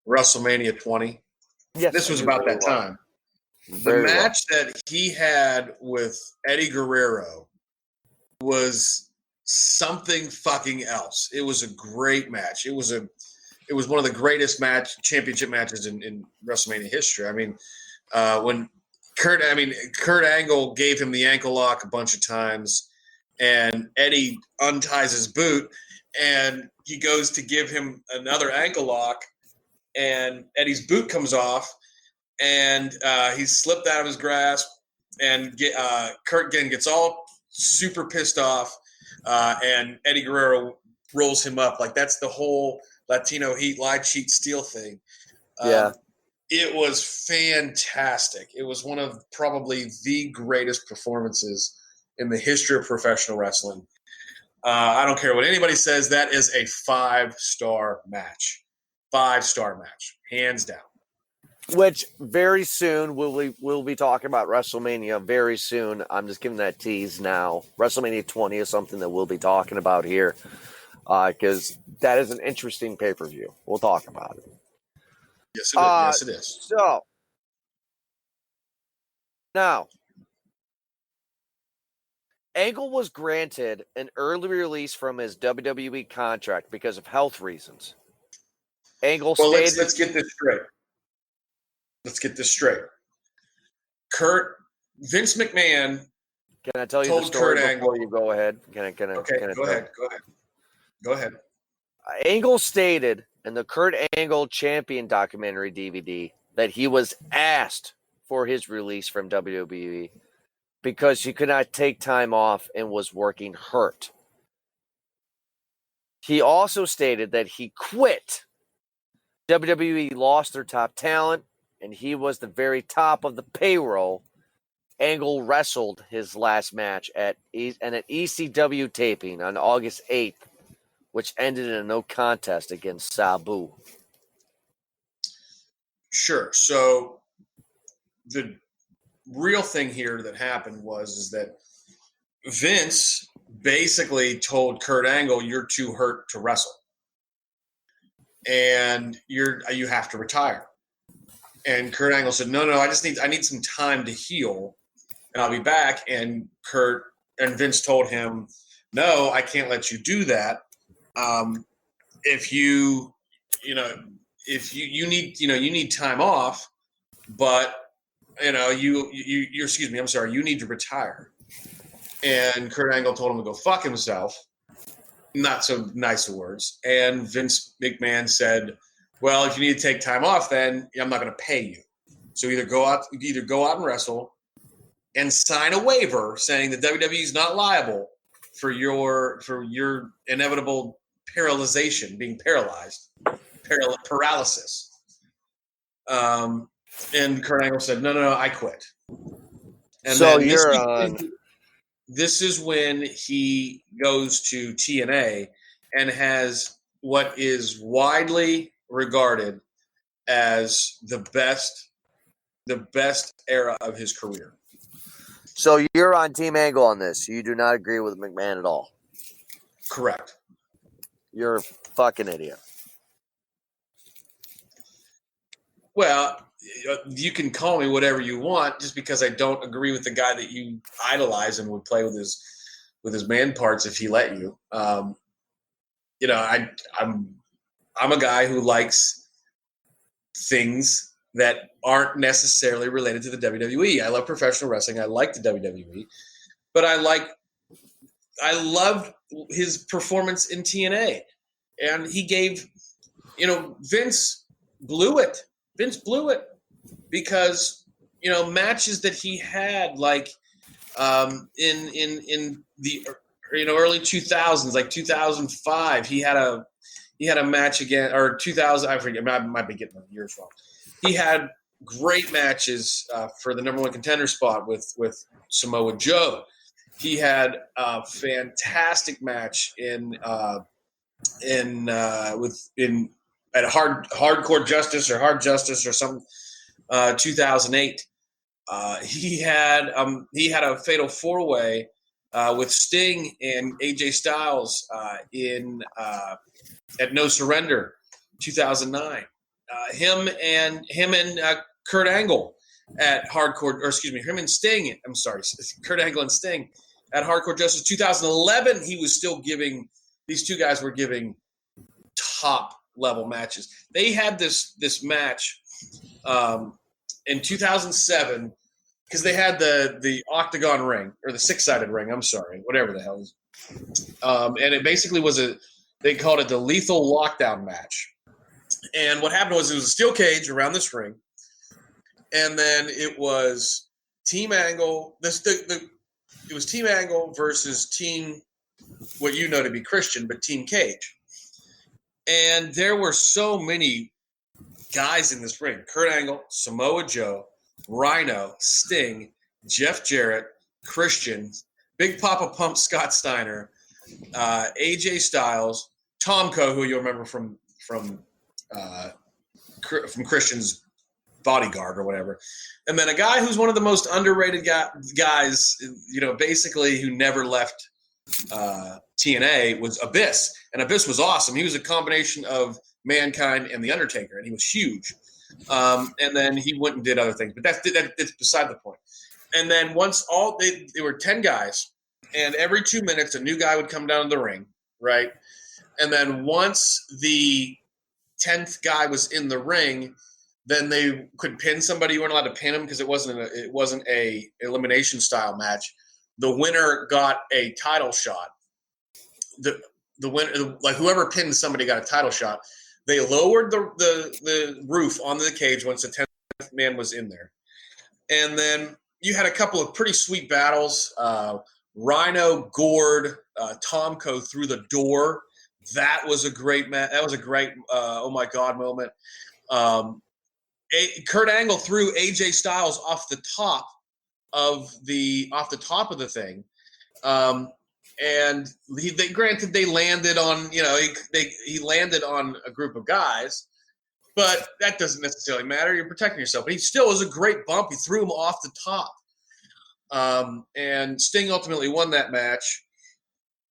WrestleMania 20? Yes, this was about that time. The match that he had with Eddie Guerrero was something fucking else. It was a great match. It was one of the greatest championship matches in WrestleMania history. I mean, when Kurt Angle gave him the ankle lock a bunch of times, and Eddie unties his boot, and he goes to give him another ankle lock, and Eddie's boot comes off, and he's slipped out of his grasp, and Kurt again gets all super pissed off, and Eddie Guerrero rolls him up. Like, that's the whole Latino Heat lie, cheat, steal thing. Yeah. It was fantastic. It was one of probably the greatest performances in the history of professional wrestling. I don't care what anybody says. That is a 5-star match. 5-star match, hands down. Which very soon we'll be talking about WrestleMania very soon. I'm just giving that tease now. WrestleMania 20 is something that we'll be talking about here because that is an interesting pay-per-view. We'll talk about it. Yes, it is. Yes, it is. So now, Angle was granted an early release from his WWE contract because of health reasons. Angle stated, let's get this straight. Let's get this straight. Vince McMahon. Can I tell you the story before you go ahead? Go ahead. Go ahead. Angle stated in the Kurt Angle Champion documentary DVD that he was asked for his release from WWE because he could not take time off and was working hurt. He also stated that he quit. WWE lost their top talent, and he was the very top of the payroll. Angle wrestled his last match at an ECW taping on August 8th, which ended in a no contest against Sabu. Sure. So the real thing here that happened is that Vince basically told Kurt Angle, "You're too hurt to wrestle, and you have to retire." And Kurt Angle said, "No, I need some time to heal, and I'll be back." And Vince told him, "No, I can't let you do that. If you need time off, but you need to retire." And Kurt Angle told him to go fuck himself. Not so nice of words. And Vince McMahon said, "Well, if you need to take time off, then I'm not going to pay you. So either go out and wrestle and sign a waiver saying that WWE is not liable for your inevitable paralyzation, being paralyzed, paralysis." And Kurt Angle said, "No, I quit." And so then this is when he goes to TNA and has what is widely regarded as the best era of his career. So you're on Team Angle on this. You do not agree with McMahon at all. Correct. You're a fucking idiot. Well, you can call me whatever you want, just because I don't agree with the guy that you idolize and would play with his man parts if he let you. I'm a guy who likes things that aren't necessarily related to the WWE. I love professional wrestling. I like the WWE, but I loved his performance in TNA, and he gave, Vince blew it. Vince blew it because, matches that he had, like in the early 2000s, like 2005, he had a match again, or 2000. I forget. I might be getting the years wrong. He had great matches for the number one contender spot with Samoa Joe. He had a fantastic match at Hardcore Justice or Hard Justice or some 2008. He had a fatal 4-way with Sting and AJ Styles at No Surrender 2009. Him and Kurt Angle at him and Sting. I'm sorry, Kurt Angle and Sting at Hardcore Justice 2011. He was still giving. These two guys were giving top level matches. They had this match in 2007 because they had the octagon ring, or the 6-sided ring. I'm sorry, whatever the hell. And it basically they called it the Lethal Lockdown match. And what happened was it was a steel cage around this ring, and then it was Team Angle. It was Team Angle versus Team, what you know to be Christian, but Team Cage. And there were so many guys in this ring: Kurt Angle, Samoa Joe, Rhino, Sting, Jeff Jarrett, Christian, Big Papa Pump Scott Steiner, AJ Styles, Tomko, who you'll remember from Christian's Bodyguard or whatever, and then a guy who's one of the most underrated guys, basically, who never left TNA, was Abyss. And Abyss was awesome. He was a combination of Mankind and The Undertaker, and he was huge. And then he went and did other things, but that's beside the point. And then once they were 10 guys, and every 2 minutes a new guy would come down to the ring, right? And then once the 10th guy was in the ring, then they could pin somebody. You weren't allowed to pin him because it wasn't a elimination style match. The winner got a title shot. The winner, like whoever pinned somebody, got a title shot. They lowered the roof onto the cage once the 10th man was in there, and then you had a couple of pretty sweet battles. Rhino gored Tomko through the door. That was a great match. That was a great oh my god moment. Kurt Angle threw AJ Styles off the top of the thing, and they landed on he landed on a group of guys, But that doesn't necessarily matter. You're protecting yourself. But he still was a great bump. He threw him off the top. And Sting ultimately won that match.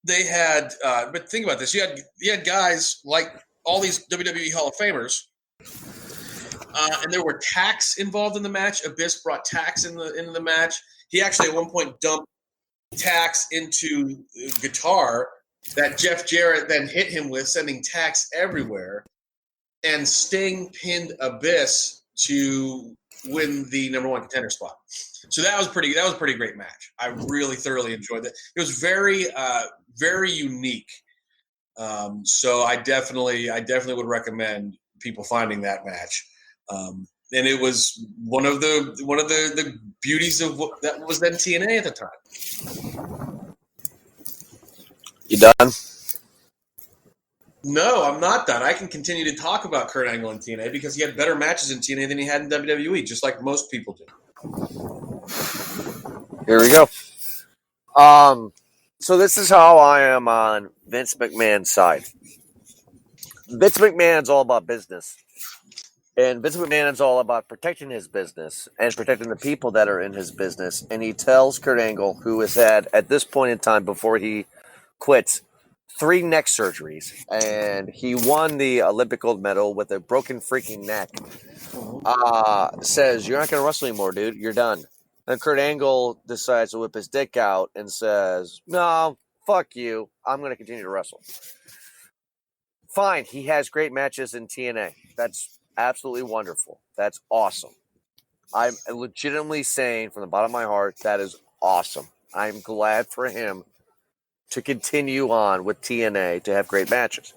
They had, but think about this: you had guys like all these WWE Hall of Famers, and there were tacks involved in the match. Abyss brought tacks into the match. He actually at one point dumped tacks into guitar that Jeff Jarrett then hit him with, sending tacks everywhere. And Sting pinned Abyss to win the number one contender spot. So that was a pretty great match. I really thoroughly enjoyed it. It was very unique. So I definitely would recommend people finding that match. And it was one of the beauties of what that was then TNA at the time. You done? No, I'm not done. I can continue to talk about Kurt Angle in TNA because he had better matches in TNA than he had in WWE, just like most people do. Here we go. So this is how I am on Vince McMahon's side. Vince McMahon's all about business. And Vince McMahon's all about protecting his business and protecting the people that are in his business. And he tells Kurt Angle, who has had, at this point in time, before he quits, 3 neck surgeries. And he won the Olympic gold medal with a broken freaking neck. Says, you're not going to wrestle anymore, dude. You're done. And Kurt Angle decides to whip his dick out and says, no, fuck you. I'm going to continue to wrestle. Fine. He has great matches in TNA. That's absolutely wonderful. That's awesome. I'm legitimately saying from the bottom of my heart, that is awesome. I'm glad for him to continue on with TNA to have great matches.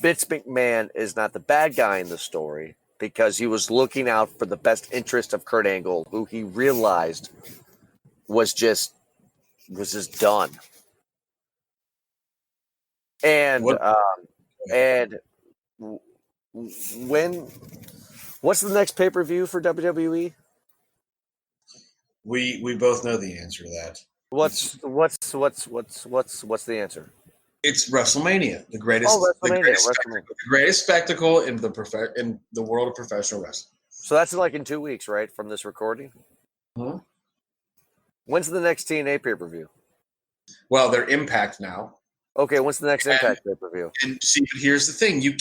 Vince McMahon is not the bad guy in the story because he was looking out for the best interest of Kurt Angle, who he realized was just done. And what's the next pay-per-view for WWE? We both know the answer to that. What's the answer? It's WrestleMania, the greatest spectacle in the world of professional wrestling. So that's like in 2 weeks, right, from this recording? Mm-hmm. When's the next TNA pay-per-view? Well, they're Impact now. Okay, what's the next Impact pay-per-view? And see, but here's the thing: you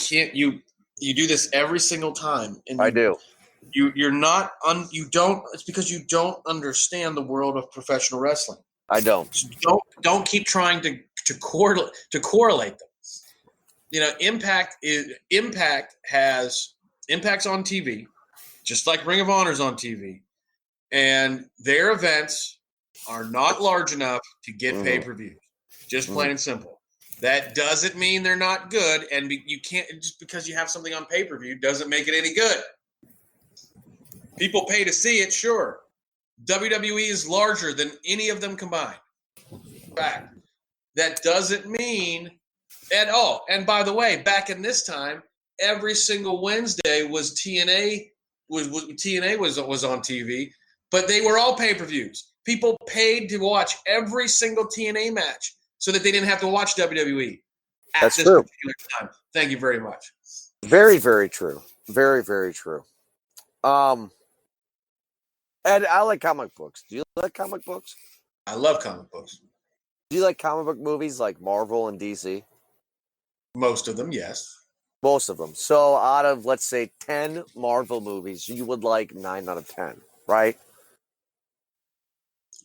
do this every single time, and I do. You're not you don't. It's because you don't understand the world of professional wrestling. I don't. So don't keep trying to correlate them. You know, Impact's on TV, just like Ring of Honor's on TV, and their events are not large enough to get pay-per-views. Just plain and simple. That doesn't mean they're not good, and you can't just because you have something on pay-per-view doesn't make it any good. People pay to see it, sure. WWE is larger than any of them combined. Fact. That doesn't mean at all. And by the way, back in this time, every single Wednesday was TNA was on TV, but they were all pay-per-views. People paid to watch every single TNA match so that they didn't have to watch WWE at That's this true. particular time. Thank you very much. Very, very true. Very, very true. And I like comic books. Do you like comic books? I love comic books. Do you like comic book movies like Marvel and DC? Most of them, yes. Most of them. So out of, let's say, 10 Marvel movies, you would like 9 out of 10, right?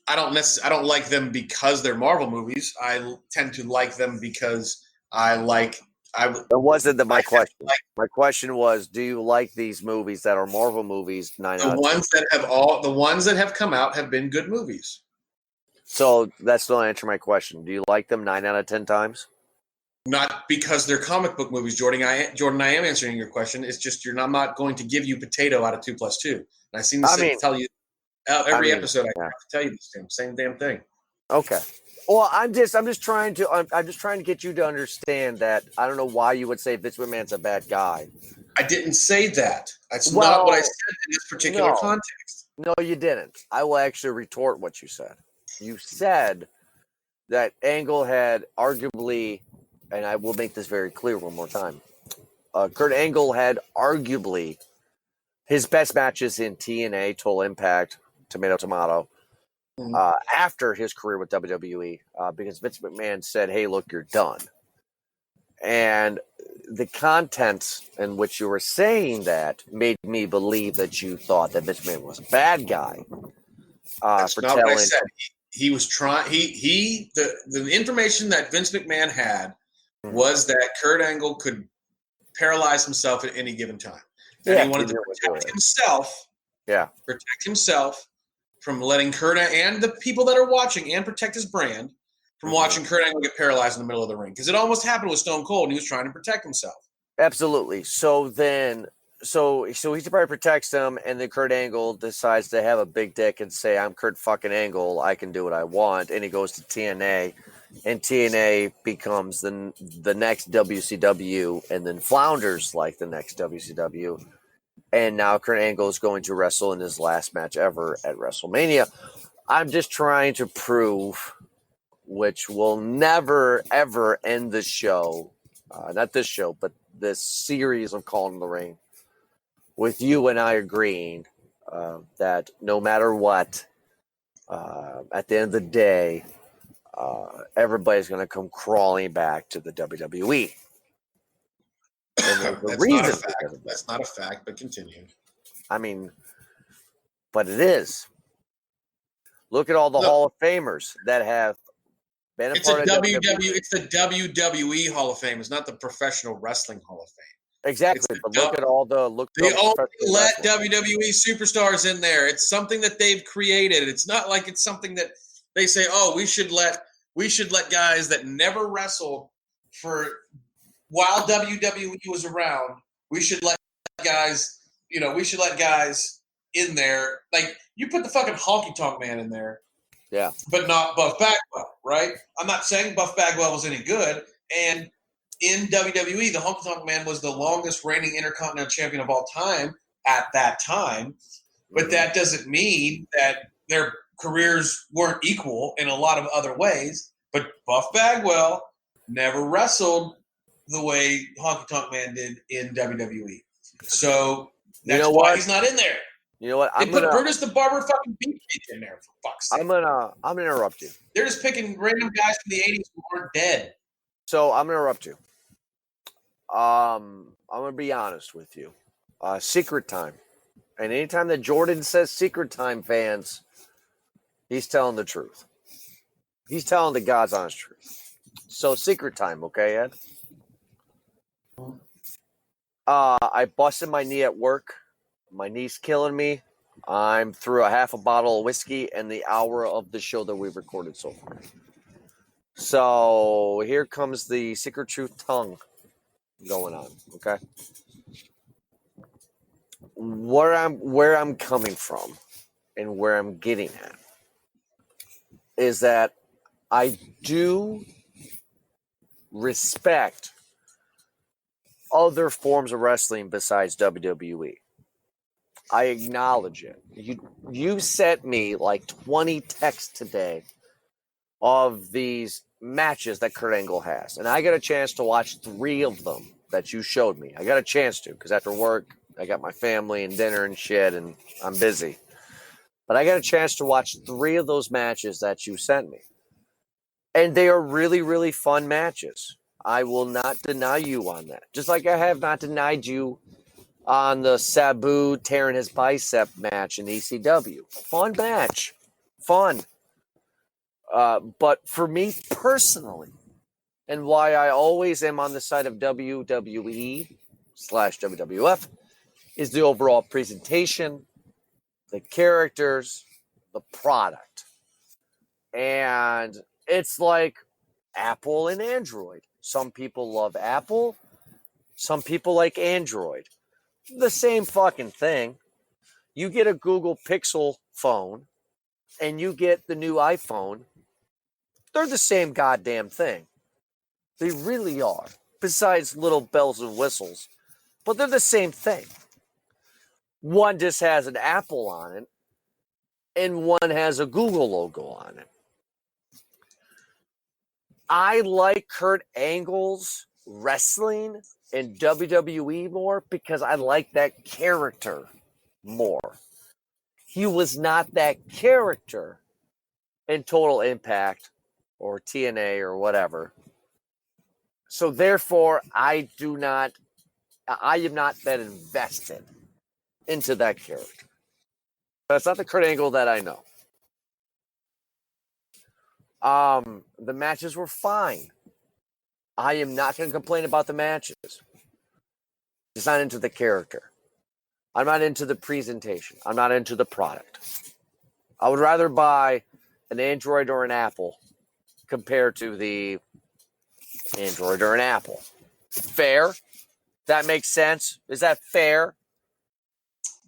I don't like them because they're Marvel movies. I tend to like them because That wasn't my question. My question was, do you like these movies that are Marvel movies? 9 out of 10? The ones that have come out have been good movies. So that's still answer my question. Do you like them 9 out of 10 times? Not because they're comic book movies, Jordan. I am answering your question. It's just I'm not going to give you potato out of 2 + 2. And I seem to tell you every episode. I have to tell you the same damn thing. Okay. Well, I'm just trying to get you to understand that I don't know why you would say Vince McMahon's a bad guy. I didn't say that. That's not what I said in this particular context. No, you didn't. I will actually retort what you said. You said that Angle had arguably, and I will make this very clear one more time, Kurt Angle had arguably his best matches in TNA, Total Impact, Tomato Tomato, after his career with WWE, because Vince McMahon said, "Hey, look, you're done." And the content in which you were saying that made me believe that you thought that Vince McMahon was a bad guy. That's for not what I telling. said. He was trying. The information that Vince McMahon had was that Kurt Angle could paralyze himself at any given time, and he wanted to protect himself. Yeah, protect himself from letting Kurt and the people that are watching, and protect his brand from watching Kurt Angle get paralyzed in the middle of the ring, because it almost happened with Stone Cold, and he was trying to protect himself. Absolutely. So then, so he probably protects him, and then Kurt Angle decides to have a big dick and say, "I'm Kurt fucking Angle. I can do what I want." And he goes to TNA, and TNA becomes the next WCW, and then flounders like the next WCW. And now Kurt Angle is going to wrestle in his last match ever at WrestleMania. I'm just trying to prove, which will never ever end the show, not this show, but this series of Calling in the Ring, with you and I agreeing that no matter what, at the end of the day, everybody's going to come crawling back to the WWE. And That's not a fact, but continue. I mean, but it is. Look at all the Hall of Famers that have been a part of WWE. It's the WWE Hall of Fame. It's not the Professional Wrestling Hall of Fame. Exactly, but look at all the They only let WWE superstars in there. It's something that they've created. It's not like it's something that they say, "Oh, we should let guys that never wrestled for while WWE was around. We should let guys, in there. Like you put the fucking Honky Tonk Man in there, yeah, but not Buff Bagwell, right? I'm not saying Buff Bagwell was any good, and in WWE, the Honky Tonk Man was the longest reigning Intercontinental Champion of all time at that time. But that doesn't mean that their careers weren't equal in a lot of other ways. But Buff Bagwell never wrestled the way Honky Tonk Man did in WWE. So that's why he's not in there. You know what? They put Brutus the Barber fucking Beefcake in there, for fuck's sake. I'm gonna interrupt you. They're just picking random guys from the 80s who aren't dead. So I'm gonna interrupt you. I'm gonna be honest with you. Secret Time. And anytime that Jordan says Secret Time, fans, he's telling the truth. He's telling the God's honest truth. So Secret Time, okay, Ed? I busted my knee at work. My knee's killing me. I'm through a half a bottle of whiskey and the hour of the show that we've recorded so far. So here comes the Secret Truth tongue going on, okay? Where I'm coming from and where I'm getting at is that I do respect other forms of wrestling besides WWE. I acknowledge it. You sent me like 20 texts today of these matches that Kurt Angle has, and I got a chance to watch 3 of them that you showed me. I got a chance to, because after work I got my family and dinner and shit, and I'm busy. But I got a chance to watch 3 of those matches that you sent me, and they are really, really fun matches. I will not deny you on that. Just like I have not denied you on the Sabu tearing his bicep match in ECW. Fun match. Fun. But for me personally, and why I always am on the side of WWE/WWF, is the overall presentation, the characters, the product. And it's like Apple and Android. Some people love Apple. Some people like Android. The same fucking thing. You get a Google Pixel phone and you get the new iPhone. They're the same goddamn thing. They really are. Besides little bells and whistles. But they're the same thing. One just has an Apple on it, and one has a Google logo on it. I like Kurt Angle's wrestling in WWE more because I like that character more. He was not that character in Total Impact or TNA or whatever. So therefore, I am not that invested into that character. That's not the Kurt Angle that I know. The matches were fine. I am not going to complain about the matches. Just not into the character. I'm not into the presentation. I'm not into the product. I would rather buy an Android or an Apple compared to the Android or an Apple. Fair? That makes sense? Is that fair?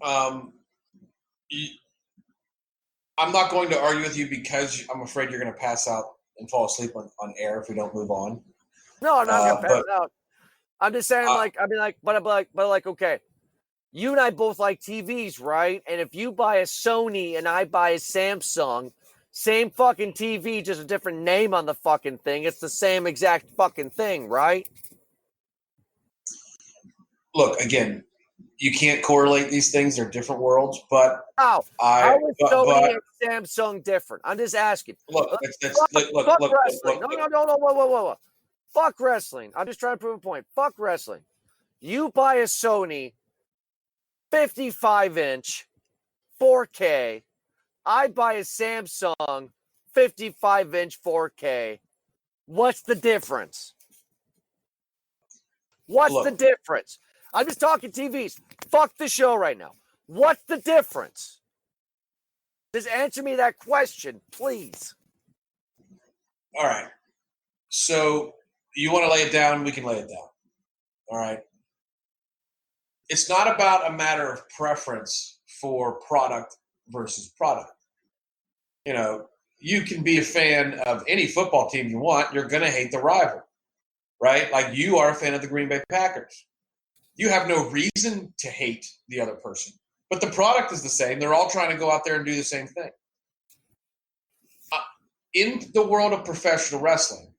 I'm not going to argue with you because I'm afraid you're going to pass out and fall asleep on air if we don't move on. No, I'm not going to pass out. I'm just saying, okay. You and I both like TVs, right? And if you buy a Sony and I buy a Samsung, same fucking TV, just a different name on the fucking thing. It's the same exact fucking thing, right? Look, again, you can't correlate these things. They're different worlds, but how is Sony and Samsung different? I'm just asking. Look, fuck wrestling. No. Fuck wrestling. I'm just trying to prove a point. Fuck wrestling. You buy a Sony 55-inch 4K. I buy a Samsung 55-inch 4K. What's the difference? What's the difference? I'm just talking TVs. Fuck the show right now. What's the difference? Just answer me that question, please. All right. So you want to lay it down? We can lay it down. All right. It's not about a matter of preference for product versus product. You know, you can be a fan of any football team you want. You're going to hate the rival, right? Like you are a fan of the Green Bay Packers. You have no reason to hate the other person, but the product is the same. They're all trying to go out there and do the same thing. In the world of professional wrestling,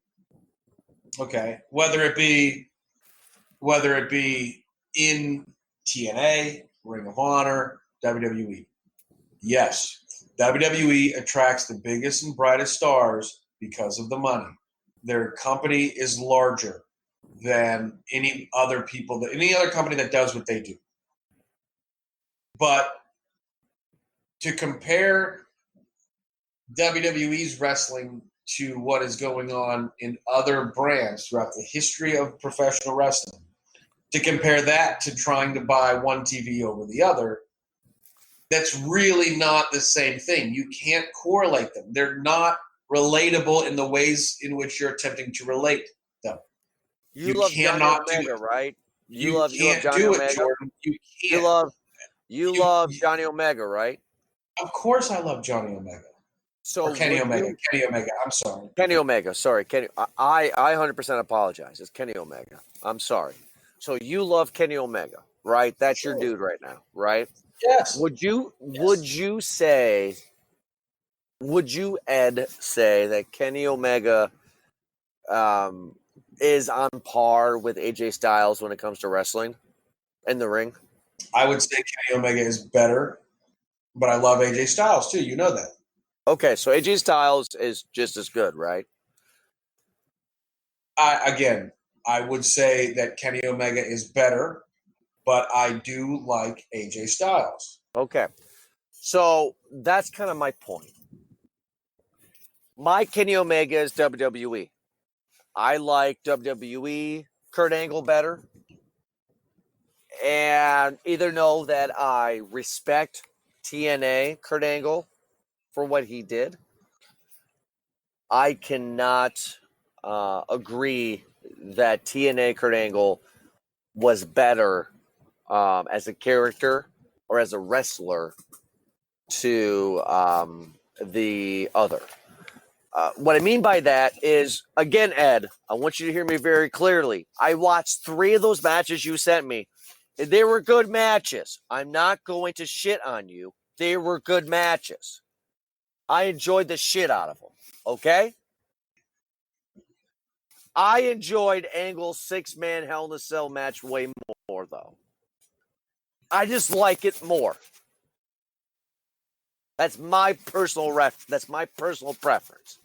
okay, whether it be in TNA, Ring of Honor, WWE, yes, WWE attracts the biggest and brightest stars because of the money. Their company is larger than any other company that does what they do. But to compare WWE's wrestling to what is going on in other brands throughout the history of professional wrestling, to compare that to trying to buy one TV over the other, that's really not the same thing. You can't correlate them. They're not relatable in the ways in which you're attempting to relate them. You love Johnny Omega, right? You love Johnny Omega. Jordan. You can't. You love Johnny Omega, right? Of course I love Johnny Omega. Or Kenny Omega. Kenny Omega. I'm sorry. Kenny Omega. Sorry. Kenny. I 100% apologize. It's Kenny Omega. I'm sorry. So you love Kenny Omega, right? That's your dude right now, right? Yes. Would you Ed, say that Kenny Omega is on par with AJ Styles when it comes to wrestling in the ring? I would say Kenny Omega is better, but I love AJ Styles too. You know that. Okay, so AJ Styles is just as good, right? I would say that Kenny Omega is better, but I do like AJ Styles. Okay, so that's kind of my point. My Kenny Omega is WWE. I like WWE Kurt Angle better. And either know that I respect TNA Kurt Angle for what he did. I cannot agree that TNA Kurt Angle was better as a character or as a wrestler to the other. What I mean by that is, again, Ed, I want you to hear me very clearly. I watched 3 of those matches you sent me. They were good matches. I'm not going to shit on you. They were good matches. I enjoyed the shit out of them. Okay? I enjoyed Angle's 6-man Hell in a Cell match way more, though. I just like it more. That's my personal That's my personal preference.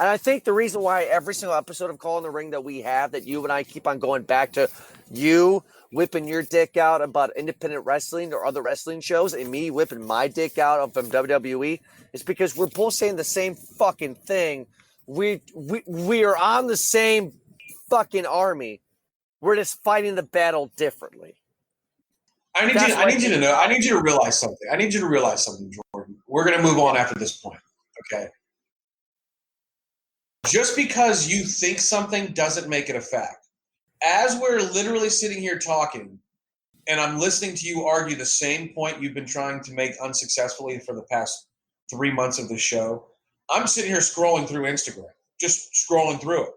And I think the reason why every single episode of Call in the Ring that we have, that you and I keep on going back to, you whipping your dick out about independent wrestling or other wrestling shows, and me whipping my dick out from WWE, is because we're both saying the same fucking thing. We are on the same fucking army. We're just fighting the battle differently. I need you to know. I need you to realize something. I need you to realize something, Jordan. We're going to move on after this point, okay? Just because you think something doesn't make it a fact. As we're literally sitting here talking, and I'm listening to you argue the same point you've been trying to make unsuccessfully for the past 3 months of the show, I'm sitting here scrolling through Instagram, just scrolling through it.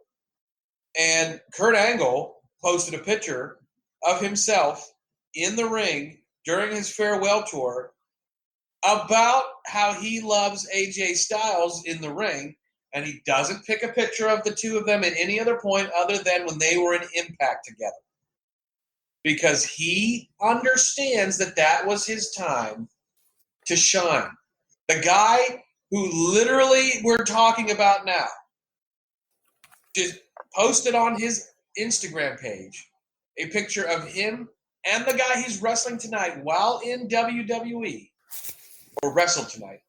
And Kurt Angle posted a picture of himself in the ring during his farewell tour about how he loves AJ Styles in the ring, and he doesn't pick a picture of the two of them at any other point other than when they were in Impact together. Because he understands that that was his time to shine. The guy who literally we're talking about now just posted on his Instagram page a picture of him and the guy he's wrestling tonight while in WWE, or wrestled tonight,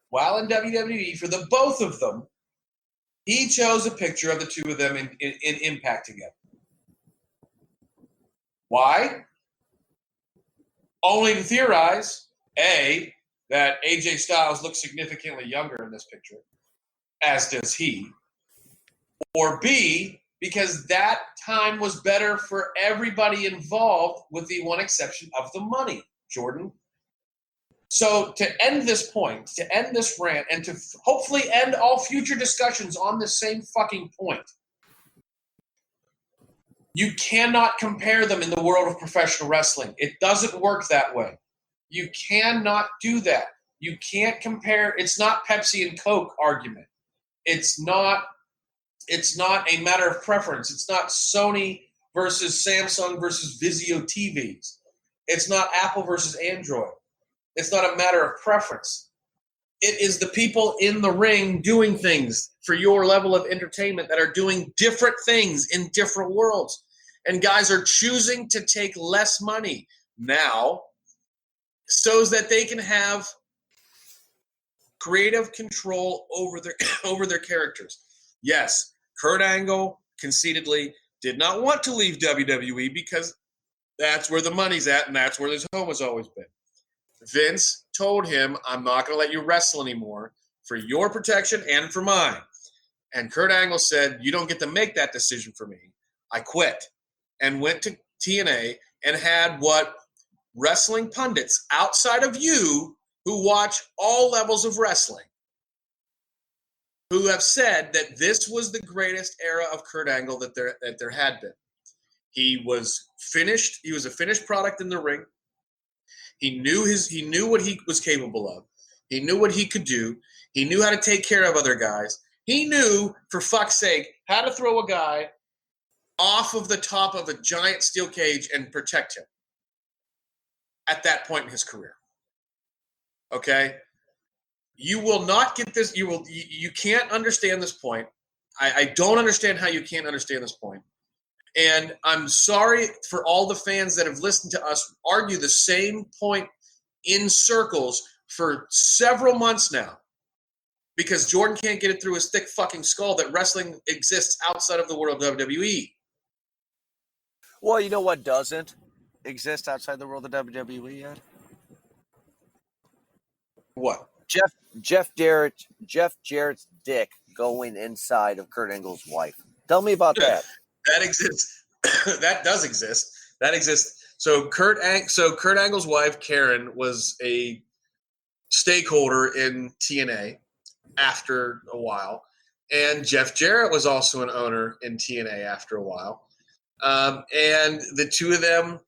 while in WWE, for the both of them, he chose a picture of the two of them in Impact together. Why? Only to theorize, A, that AJ Styles looks significantly younger in this picture, as does he, or B, because that time was better for everybody involved with the one exception of the money, Jordan. So to end this point, to end this rant, and to hopefully end all future discussions on this same fucking point, you cannot compare them in the world of professional wrestling. It doesn't work that way. You cannot do that. You can't compare. It's not Pepsi and Coke argument. It's not a matter of preference. It's not Sony versus Samsung versus Vizio TVs. It's not Apple versus Android. It's not a matter of preference. It is the people in the ring doing things for your level of entertainment that are doing different things in different worlds. And guys are choosing to take less money now so that they can have creative control over their characters. Yes, Kurt Angle conceitedly did not want to leave WWE because that's where the money's at and that's where his home has always been. Vince told him, I'm not going to let you wrestle anymore for your protection and for mine. And Kurt Angle said, you don't get to make that decision for me. I quit and went to TNA and had what wrestling pundits outside of you who watch all levels of wrestling, who have said that this was the greatest era of Kurt Angle that there had been. He was finished. He was a finished product in the ring. He knew what he was capable of. He knew what he could do. He knew how to take care of other guys. He knew, for fuck's sake, how to throw a guy off of the top of a giant steel cage and protect him at that point in his career. Okay? You will not get this. You can't understand this point. I don't understand how you can't understand this point. And I'm sorry for all the fans that have listened to us argue the same point in circles for several months now, because Jordan can't get it through his thick fucking skull that wrestling exists outside of the world of WWE. Well, you know what doesn't exist outside the world of WWE yet? What? Jeff Jarrett's dick going inside of Kurt Angle's wife. Tell me about that. That exists. That does exist. That exists. So Kurt Angle's wife, Karen, was a stakeholder in TNA after a while. And Jeff Jarrett was also an owner in TNA after a while. And the two of them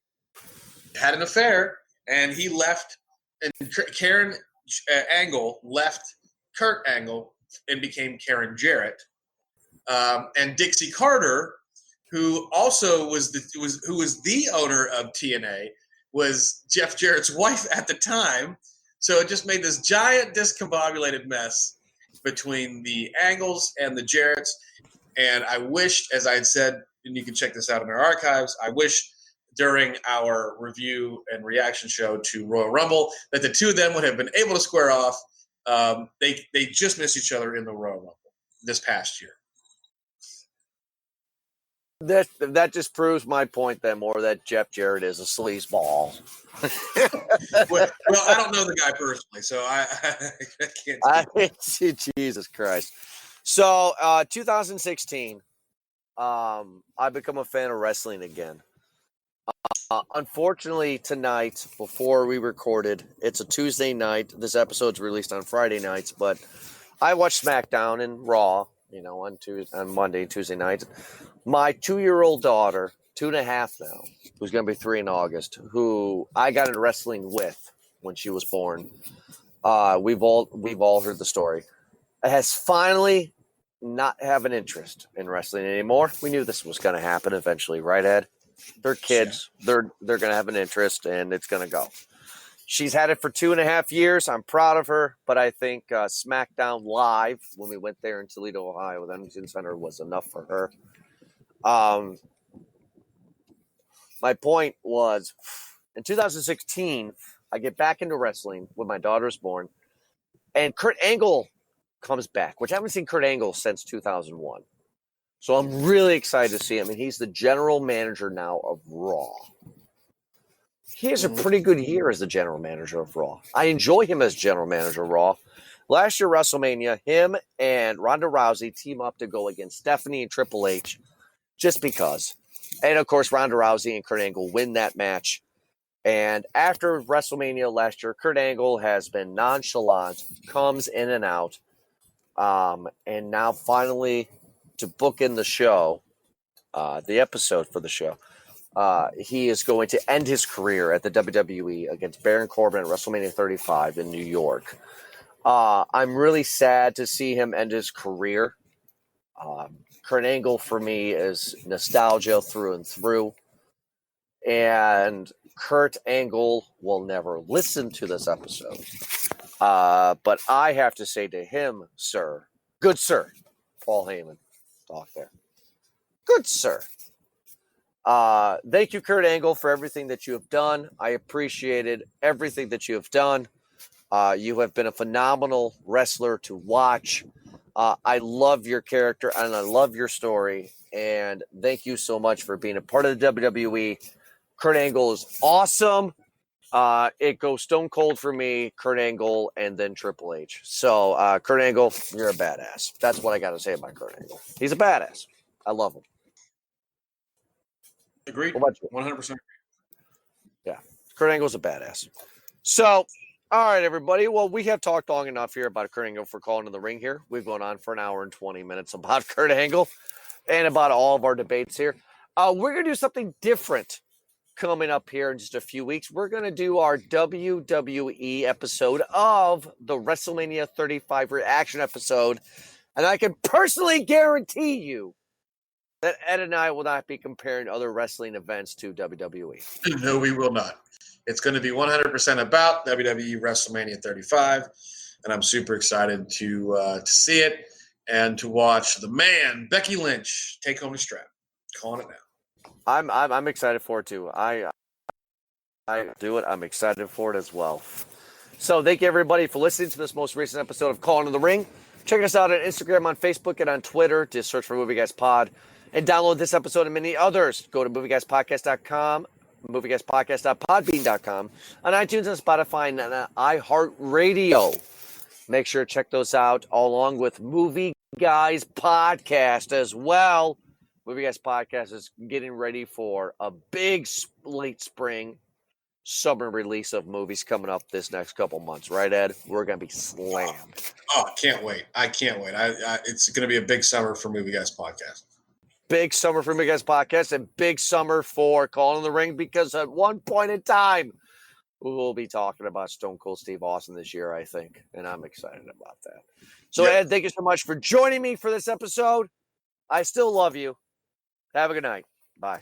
had an affair, and he left, and Karen Angle left Kurt Angle and became Karen Jarrett. and Dixie Carter, who also was the owner of TNA, was Jeff Jarrett's wife at the time. So it just made this giant discombobulated mess between the Angles and the Jarretts. And I wished, as I had said, and you can check this out in our archives, I wish during our review and reaction show to Royal Rumble that the two of them would have been able to square off. They just missed each other in the Royal Rumble this past year. That just proves my point then more that Jeff Jarrett is a sleazeball. well, I don't know the guy personally, so I can't. Jesus Christ. So 2016, I become a fan of wrestling again. Unfortunately, tonight, before we recorded, it's a Tuesday night. This episode's released on Friday nights, but I watched SmackDown and Raw, on Monday, Tuesday night. My 2-year-old daughter, 2.5 now, who's going to be 3 in August, who I got into wrestling with when she was born. We've all heard the story. Has finally not have an interest in wrestling anymore. We knew this was going to happen eventually, right, Ed? They're kids. They're going to have an interest, and it's going to go. She's had it for 2.5 years. I'm proud of her, but I think SmackDown Live, when we went there in Toledo, Ohio, with Huntington Center, was enough for her. My point was, in 2016, I get back into wrestling when my daughter was born, and Kurt Angle comes back, which I haven't seen Kurt Angle since 2001. So I'm really excited to see him, and he's the general manager now of Raw. He has a pretty good year as the general manager of Raw. I enjoy him as general manager of Raw. Last year, WrestleMania, him and Ronda Rousey team up to go against Stephanie and Triple H just because. And, of course, Ronda Rousey and Kurt Angle win that match. And after WrestleMania last year, Kurt Angle has been nonchalant, comes in and out. And now finally, to book in the show, the episode for the show, he is going to end his career at the WWE against Baron Corbin at WrestleMania 35 in New York. I'm really sad to see him end his career. Kurt Angle, for me, is nostalgia through and through. And Kurt Angle will never listen to this episode. But I have to say to him, sir, good sir, Paul Heyman, talk there. Good sir. Thank you, Kurt Angle, for everything that you have done. I appreciated everything that you have done. You have been a phenomenal wrestler to watch. I love your character and I love your story. And thank you so much for being a part of the WWE. Kurt Angle is awesome. It goes Stone Cold for me, Kurt Angle, and then Triple H. So, Kurt Angle, you're a badass. That's what I got to say about Kurt Angle. He's a badass. I love him. Agreed. What about you? 100%. Yeah. Kurt Angle's a badass. So, all right, everybody. Well, we have talked long enough here about Kurt Angle for calling in the ring here. We've gone on for an hour and 20 minutes about Kurt Angle and about all of our debates here. We're going to do something different coming up here in just a few weeks. We're going to do our WWE episode of the WrestleMania 35 reaction episode. And I can personally guarantee you that Ed and I will not be comparing other wrestling events to WWE. No, we will not. It's going to be 100% about WWE WrestleMania 35, and I'm super excited to see it and to watch the man Becky Lynch take home the strap. Calling it now. I'm excited for it too. I do it. I'm excited for it as well. So thank you everybody for listening to this most recent episode of Calling in the Ring. Check us out on Instagram, on Facebook, and on Twitter. Just search for Movie Guys Pod. And download this episode and many others. Go to movieguyspodcast.com, movieguyspodcast.podbean.com, on iTunes and Spotify and iHeartRadio. Make sure to check those out along with Movie Guys Podcast as well. Movie Guys Podcast is getting ready for a big late spring, summer release of movies coming up this next couple months. Right, Ed? We're going to be slammed. Oh, I can't wait. It's going to be a big summer for Movie Guys Podcast. Big summer for Movie Guys Podcast and big summer for Calling in the Ring because at one point in time, we will be talking about Stone Cold Steve Austin this year, I think. And I'm excited about that. So, Ed, thank you so much for joining me for this episode. I still love you. Have a good night. Bye.